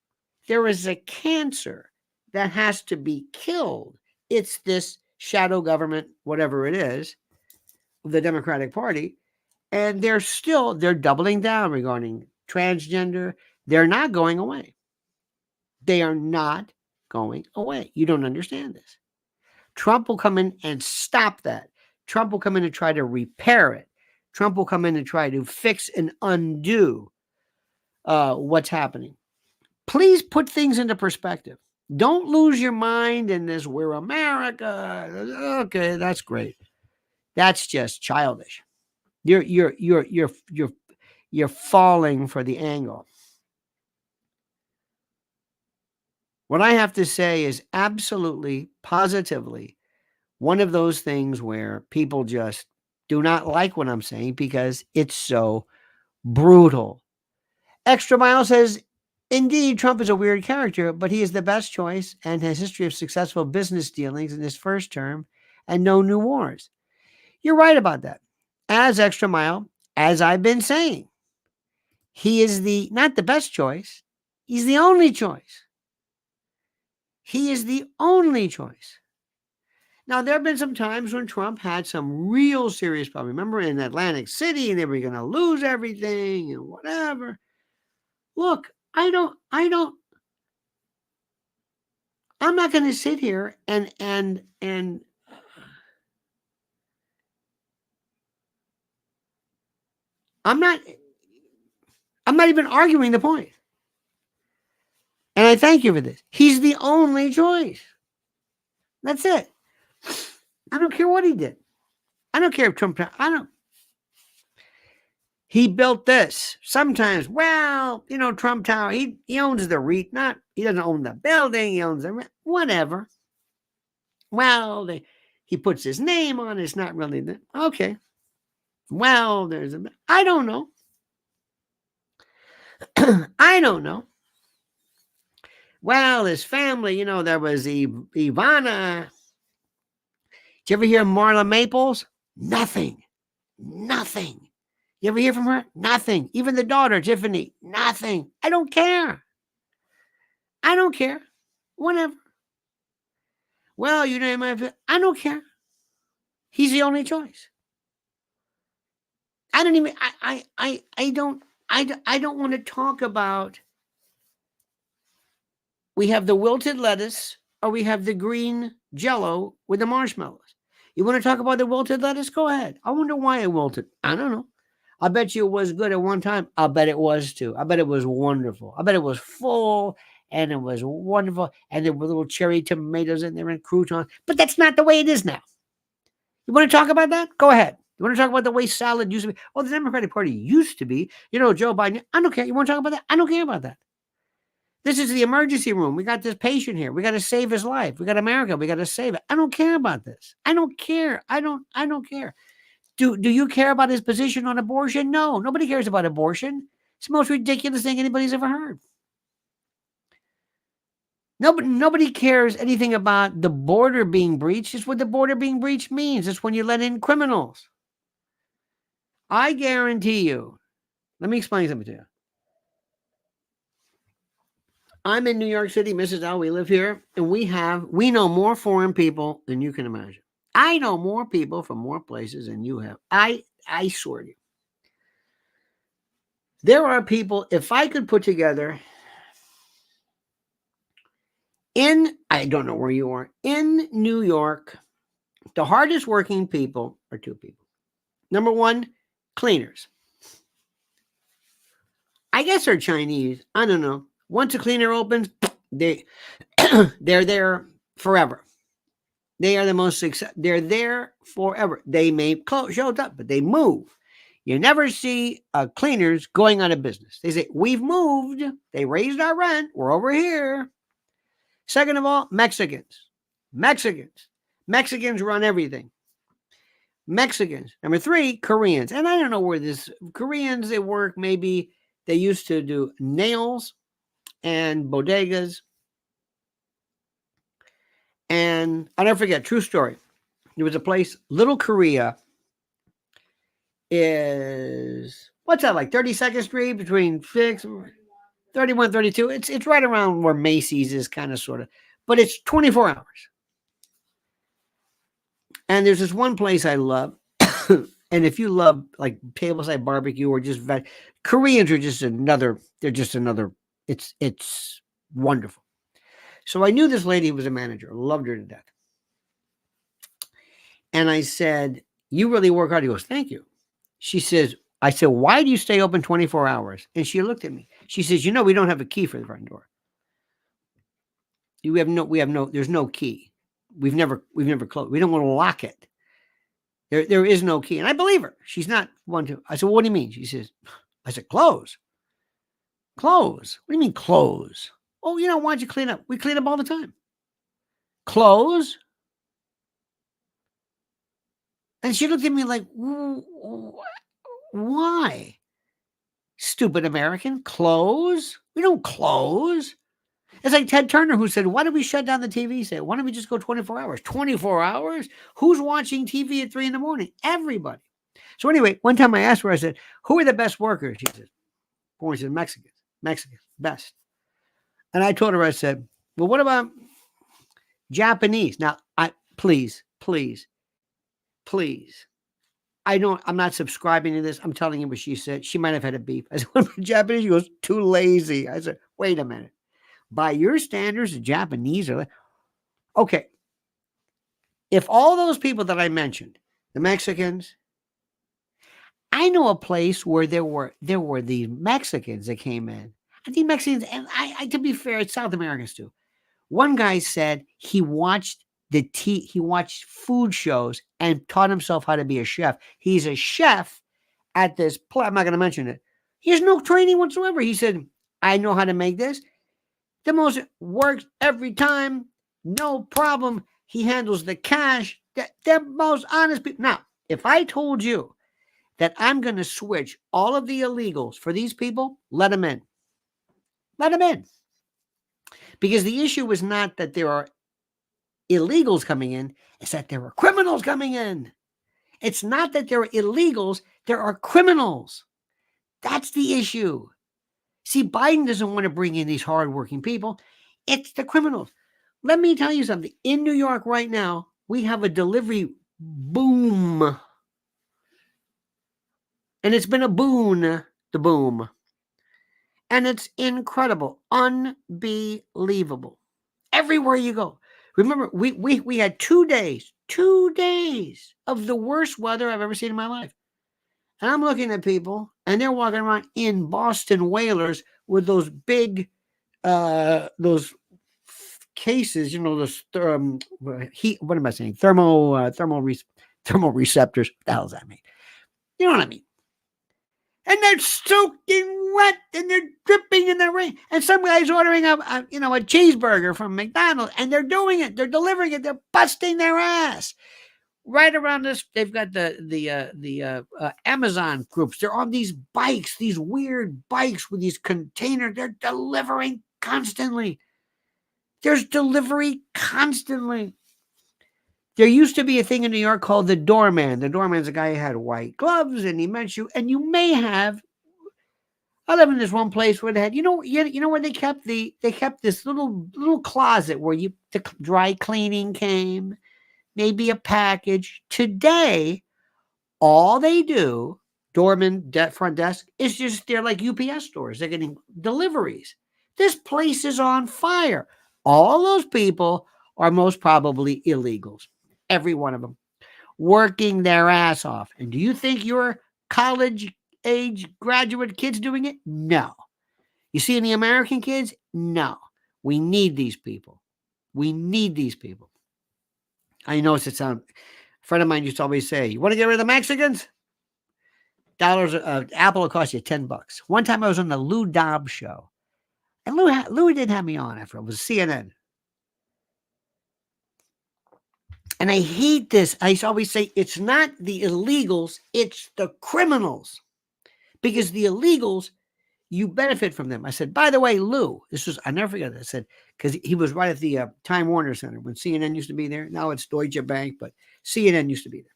There is a cancer that has to be killed. It's this shadow government, whatever it is, the Democratic Party. And they're doubling down regarding transgender. They're not going away. They are not going away. You don't understand this. Trump will come in and stop that. Trump will come in and try to repair it. Trump will come in and try to fix and undo what's happening. Please put things into perspective. Don't lose your mind in this, we're America. Okay, that's great. That's just childish. You're falling for the angle. What I have to say is absolutely, positively, one of those things where people just do not like what I'm saying because it's so brutal. Extra Mile says, indeed, Trump is a weird character, but he is the best choice and has history of successful business dealings in his first term and no new wars. You're right about that. As Extra Mile, as I've been saying, he is not the best choice. He's the only choice. He is the only choice. Now, there have been some times when Trump had some real serious problems. Remember in Atlantic City, and they were going to lose everything and whatever. Look, I'm not going to sit here and I'm not even arguing the point. And I thank you for this. He's the only choice. That's it. I don't care what he did. I don't care if Trump, he built this. Sometimes, Trump Tower, he owns the REIT, he doesn't own the building, he owns the, whatever. Well, he puts his name on it, it's not really okay. Well, I don't know. I don't know. Well, his family, there was Ivana. Did you ever hear Marla Maples? Nothing. You ever hear from her? Nothing. Even the daughter, Tiffany, nothing. I don't care. Whatever. Well, I don't care. He's the only choice. I don't want to talk about, we have the wilted lettuce or we have the green Jell-O with the marshmallows. You want to talk about the wilted lettuce? Go ahead. I wonder why it wilted. I don't know. I bet you it was good at one time. I bet it was too. I bet it was wonderful. I bet it was full and it was wonderful. And there were little cherry tomatoes in there and croutons. But that's not the way it is now. You want to talk about that? Go ahead. You want to talk about the way salad used to be? Oh, the Democratic Party used to be. Joe Biden. I don't care. You want to talk about that? I don't care about that. This is the emergency room. We got this patient here. We got to save his life. We got America. We got to save it. I don't care about this. I don't care. I don't care. Do you care about his position on abortion? No, nobody cares about abortion. It's the most ridiculous thing anybody's ever heard. Nobody cares anything about the border being breached. It's what the border being breached means. It's when you let in criminals. I guarantee you. Let me explain something to you. I'm in New York City, Mrs. L. We live here, and we know more foreign people than you can imagine. I know more people from more places than you have. I swear to you. There are people, if I could put together I don't know where you are, in New York, the hardest working people are two people. Number one, cleaners. I guess they're Chinese. I don't know. Once a cleaner opens, they're there forever. They are the most successful. They're there forever. They may show up, but they move. You never see cleaners going out of business. They say, we've moved. They raised our rent. We're over here. Second of all, Mexicans. Mexicans run everything. Mexicans. Number 3, Koreans. And I don't know where this Koreans, they work. Maybe they used to do nails and bodegas. And I'll never forget, true story. There was a place, Little Korea is, what's that, like 32nd Street between 31, 32. It's right around where Macy's is, kind of, sort of. But it's 24 hours. And there's this one place I love. And if you love like tableside barbecue or just Koreans are just another, it's wonderful. So I knew this lady was a manager, loved her to death. And I said, you really work hard. He goes, thank you. I said, why do you stay open 24 hours? And she looked at me. She says, we don't have a key for the front door. There's no key. We've never closed. We don't want to lock it. There is no key. And I believe her. She's not one to. I said, well, what do you mean? She says, I said, close. Close. What do you mean close? Oh, why don't you clean up? We clean up all the time. Close. And she looked at me like, why? Stupid American. Close? We don't close. It's like Ted Turner, who said, why don't we shut down the TV set? Why don't we just go 24 hours? 24 hours? Who's watching TV at 3 a.m? Everybody. So anyway, one time I asked her, I said, who are the best workers? She said, Mexicans. Mexicans, best. And I told her, I said, well, what about Japanese? Now, please. I'm not subscribing to this. I'm telling you what she said. She might have had a beef. I said, what about Japanese? She goes, too lazy. I said, wait a minute. By your standards, the Japanese are okay. If all those people that I mentioned, the Mexicans, I know a place where there were these Mexicans that came in. I think Mexicans, and I to be fair, it's South Americans too. One guy said he watched food shows and taught himself how to be a chef. He's a chef at this place. I'm not going to mention it. He has no training whatsoever. He said, I know how to make this. The most works every time, no problem. He handles the cash. They're most honest people. Now, if I told you that I'm going to switch all of the illegals for these people, let them in. Let them in. Because the issue is not that there are illegals coming in, it's that there are criminals coming in. It's not that there are illegals, there are criminals. That's the issue. See, Biden doesn't want to bring in these hardworking people. It's the criminals. Let me tell you something. In New York right now, we have a delivery boom. And it's been a boon, the boom. And it's incredible. Unbelievable. Everywhere you go. Remember, we had 2 days of the worst weather I've ever seen in my life. And I'm looking at people, and they're walking around in Boston whalers with those big, those cases, those heat. What am I saying? Thermal receptors. What the hell does that mean? You know what I mean? And they're soaking wet, and they're dripping in the rain. And some guy's ordering a cheeseburger from McDonald's, and they're doing it. They're delivering it. They're busting their ass. Right around this, they've got the Amazon groups. They're on these bikes, these weird bikes with these containers. They're delivering constantly. There's delivery constantly. There used to be a thing in New York called the doorman. The doorman's a guy who had white gloves, and he met you. And you may have. I live in this one place where they had, where they kept this little closet where the dry cleaning came. Maybe a package. Today, all they do, doorman, front desk, is just they're like UPS stores. They're getting deliveries. This place is on fire. All those people are most probably illegals. Every one of them. Working their ass off. And do you think your college-age graduate kids doing it? No. You see any American kids? No. We need these people. We need these people. I know it's a sound. A friend of mine used to always say, you want to get rid of the Mexicans? Apple will cost you $10. One time I was on the Lou Dobbs show. And Lou didn't have me on after it was CNN. And I hate this. I always say it's not the illegals, it's the criminals. Because the illegals, you benefit from them. I said, by the way, Lou, I never forget this. I said, because he was right at the Time Warner Center when CNN used to be there. Now it's Deutsche Bank, but CNN used to be there.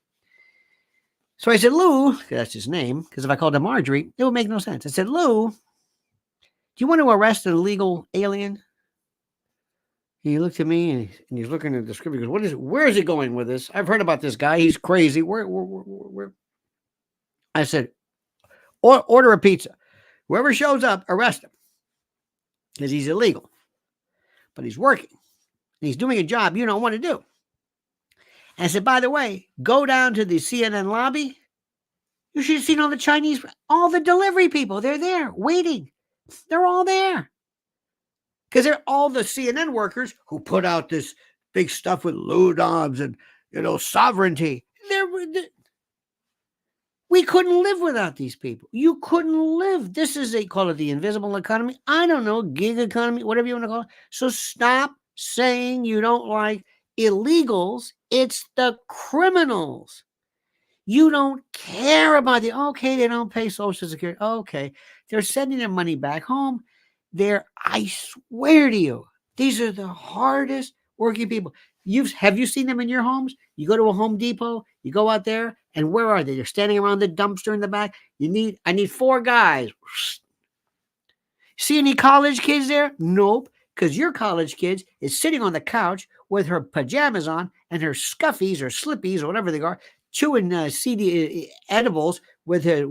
So I said, Lou, that's his name, because if I called him Marjorie, it would make no sense. I said, Lou, do you want to arrest an illegal alien? He looked at me and he's looking at the script. He goes, "What is it? Where is he going with this? I've heard about this guy. He's crazy. Where?" I said, order a pizza. Whoever shows up, arrest him. Because he's illegal. But he's working. And he's doing a job you don't want to do. And I said, by the way, go down to the CNN lobby. You should have seen all the delivery people. They're there waiting. They're all there. Because they're all the CNN workers who put out this big stuff with Lou Dobbs and, sovereignty. We couldn't live without these people. You couldn't live. This is, they call it the invisible economy. I don't know, gig economy, whatever you want to call it. So stop saying you don't like illegals. It's the criminals. You don't care about they don't pay Social Security. Okay, they're sending their money back home. I swear to you, these are the hardest working people. Have you seen them in your homes? You go to a Home Depot, you go out there, and where are they? They're standing around the dumpster in the back. I need 4 guys. See any college kids there? Nope, because your college kid is sitting on the couch with her pajamas on and her scuffies or slippies or whatever they are, chewing CD edibles with her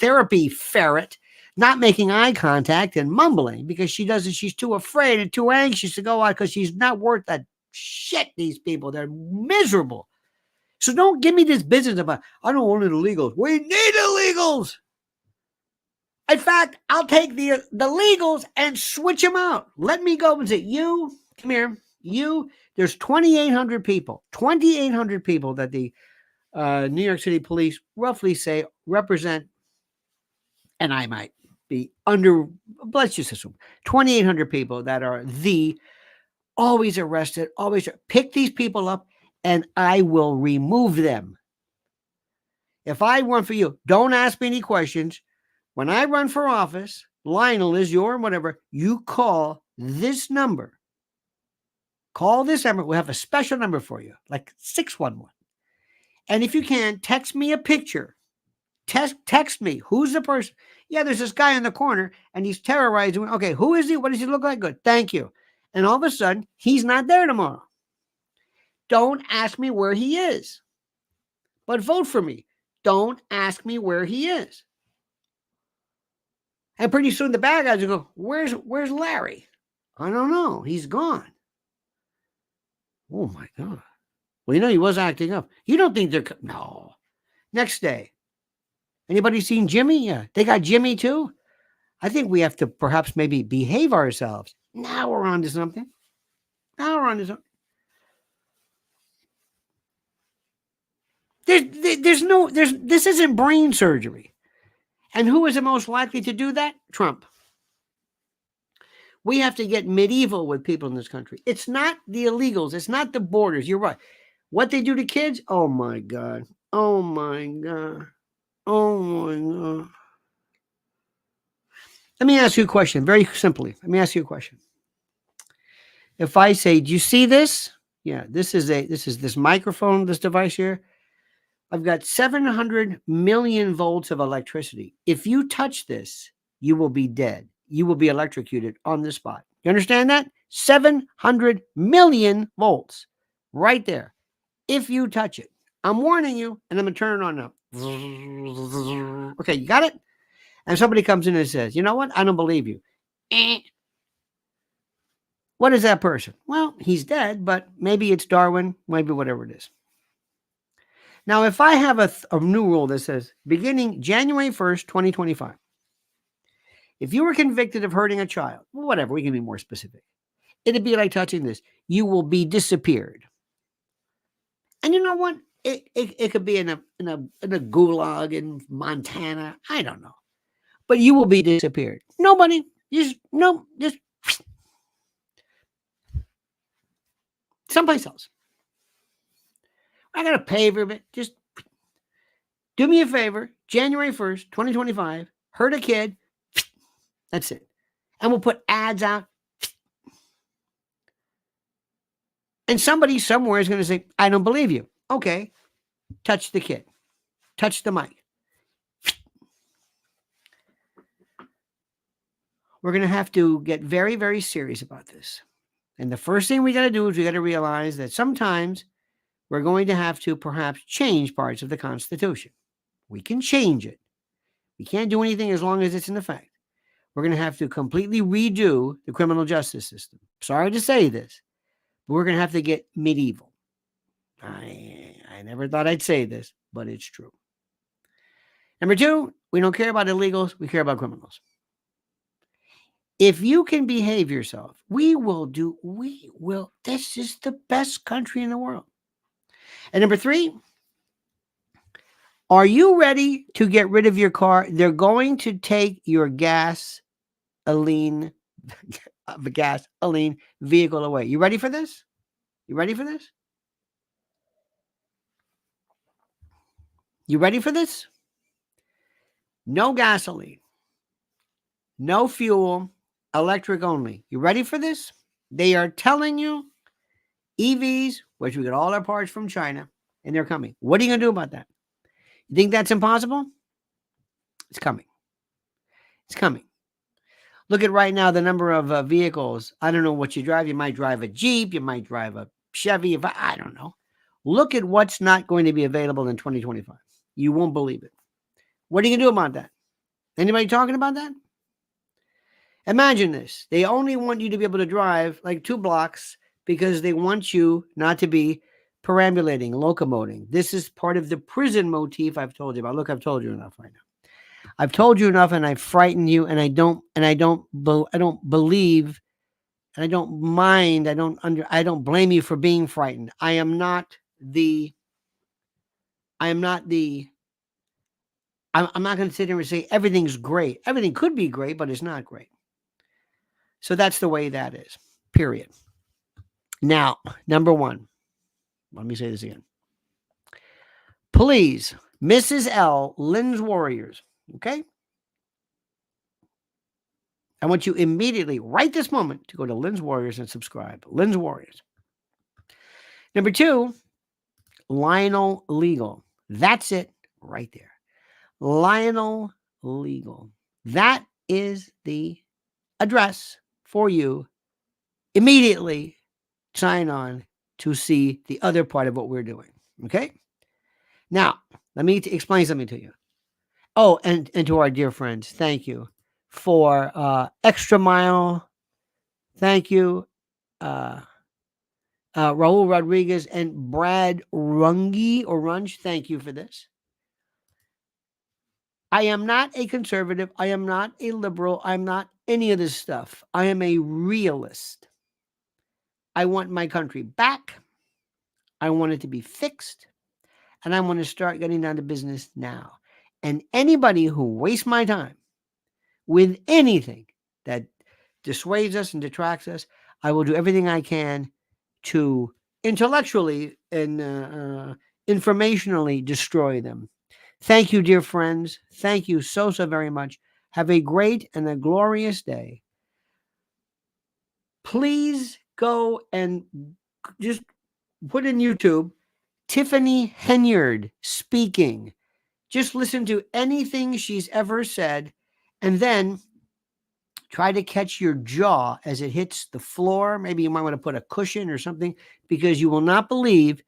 therapy ferret, not making eye contact and mumbling because she's too afraid and too anxious to go out because she's not worth that shit. These people, they're miserable. So don't give me this business about, I don't want illegals. We need illegals. In fact, I'll take the legals and switch them out. Let me go and say, you, come here, there's 2,800 people that the New York City police roughly say represent, and I might be under, let's just assume, 2,800 people that are always arrested, always pick these people up, and I will remove them. If I run for you, don't ask me any questions. When I run for office, Lionel is your whatever, you call this number. Call this number. We'll have a special number for you, like 611. And if you can, text me a picture. Text me. Who's the person? Yeah, there's this guy in the corner, and he's terrorizing. Okay, who is he? What does he look like? Good. Thank you. And all of a sudden, he's not there tomorrow. Don't ask me where he is. But vote for me. Don't ask me where he is. And pretty soon the bad guys will go, where's Larry? I don't know. He's gone. Oh, my God. Well, he was acting up. You don't think they're... No. Next day. Anybody seen Jimmy? Yeah. They got Jimmy, too? I think we have to perhaps maybe behave ourselves. Now we're on to something. This isn't brain surgery. And who is the most likely to do that? Trump. We have to get medieval with people in this country. It's not the illegals. It's not the borders. You're right. What they do to kids? Oh, my God. Oh, my God. Oh, my God. Let me ask you a question. Very simply. Let me ask you a question. If I say, do you see this? Yeah, this is this microphone, this device here. I've got 700 million volts of electricity. If you touch this, you will be dead. You will be electrocuted on the spot. You understand that? 700 million volts right there. If you touch it, I'm warning you, and I'm going to turn it on now. Okay, you got it? And somebody comes in and says, you know what? I don't believe you. What is that person? Well, he's dead, but maybe it's Darwin, maybe whatever it is. Now, if I have a new rule that says, beginning January 1st, 2025, if you were convicted of hurting a child, whatever, we can be more specific. It'd be like touching this. You will be disappeared. And you know what? It could be in a gulag in Montana. I don't know. But you will be disappeared. Nobody, just someplace else. I got to pay for it. Just do me a favor. January 1st, 2025, hurt a kid. That's it. And we'll put ads out. And somebody somewhere is going to say, I don't believe you. Okay. Touch the kid. Touch the mic. We're going to have to get very, very serious about this. And the first thing we got to do is we got to realize that sometimes we're going to have to perhaps change parts of the Constitution. We can change it. We can't do anything as long as it's in effect. We're going to have to completely redo the criminal justice system. Sorry to say this, but we're going to have to get medieval. I never thought I'd say this, but it's true. Number two, we don't care about illegals. We care about criminals. If you can behave yourself, we will. This is the best country in the world. And number three, are you ready to get rid of your car? They're going to take your gasoline vehicle away. You ready for this? You ready for this? You ready for this? No gasoline, no fuel, electric only. You ready for this? They are telling you EVs, which we get all our parts from China, and they're coming. What are you going to do about that? You think that's impossible? It's coming. It's coming. Look at right now the number of vehicles. I don't know what you drive. You might drive a Jeep. You might drive a Chevy. I don't know. Look at what's not going to be available in 2025. You won't believe it. What are you going to do about that? Anybody talking about that? Imagine this. They only want you to be able to drive like 2 blocks because they want you not to be perambulating, locomoting. This is part of the prison motif I've told you about. Look, I've told you enough right now. I've told you enough, and I've frightened you, and I don't believe, and I don't mind. I don't blame you for being frightened. I'm not going to sit here and say everything's great. Everything could be great, but it's not great. So that's the way that is, period. Now, number one, let me say this again. Please, Mrs. L, Lynn's Warriors, okay? I want you immediately, right this moment, to go to Lynn's Warriors and subscribe. Lynn's Warriors. Number two, Lionel Legal. That's it right there. Lionel Legal. That is the address for you. Immediately sign on to see the other part of what we're doing. Okay? Now, let me explain something to you. Oh, and to our dear friends, thank you for Extra Mile. Thank you. Raul Rodriguez and Brad Runge. Thank you for this. I am not a conservative. I am not a liberal. I'm not any of this stuff. I am a realist. I want my country back. I want it to be fixed. And I want to start getting down to business now. And anybody who wastes my time with anything that dissuades us and detracts us, I will do everything I can to intellectually and informationally destroy them. Thank you, dear friends. Thank you so very much. Have a great and a glorious day. Please go and just put in YouTube, Tiffany Henyard speaking. Just listen to anything she's ever said, and then try to catch your jaw as it hits the floor. Maybe you might want to put a cushion or something, because you will not believe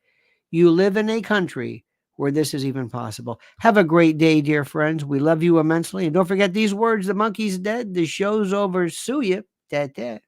you live in a country where this is even possible. Have a great day, dear friends. We love you immensely. And don't forget these words: the monkey's dead. The show's over. Sue ya. Ta-ta.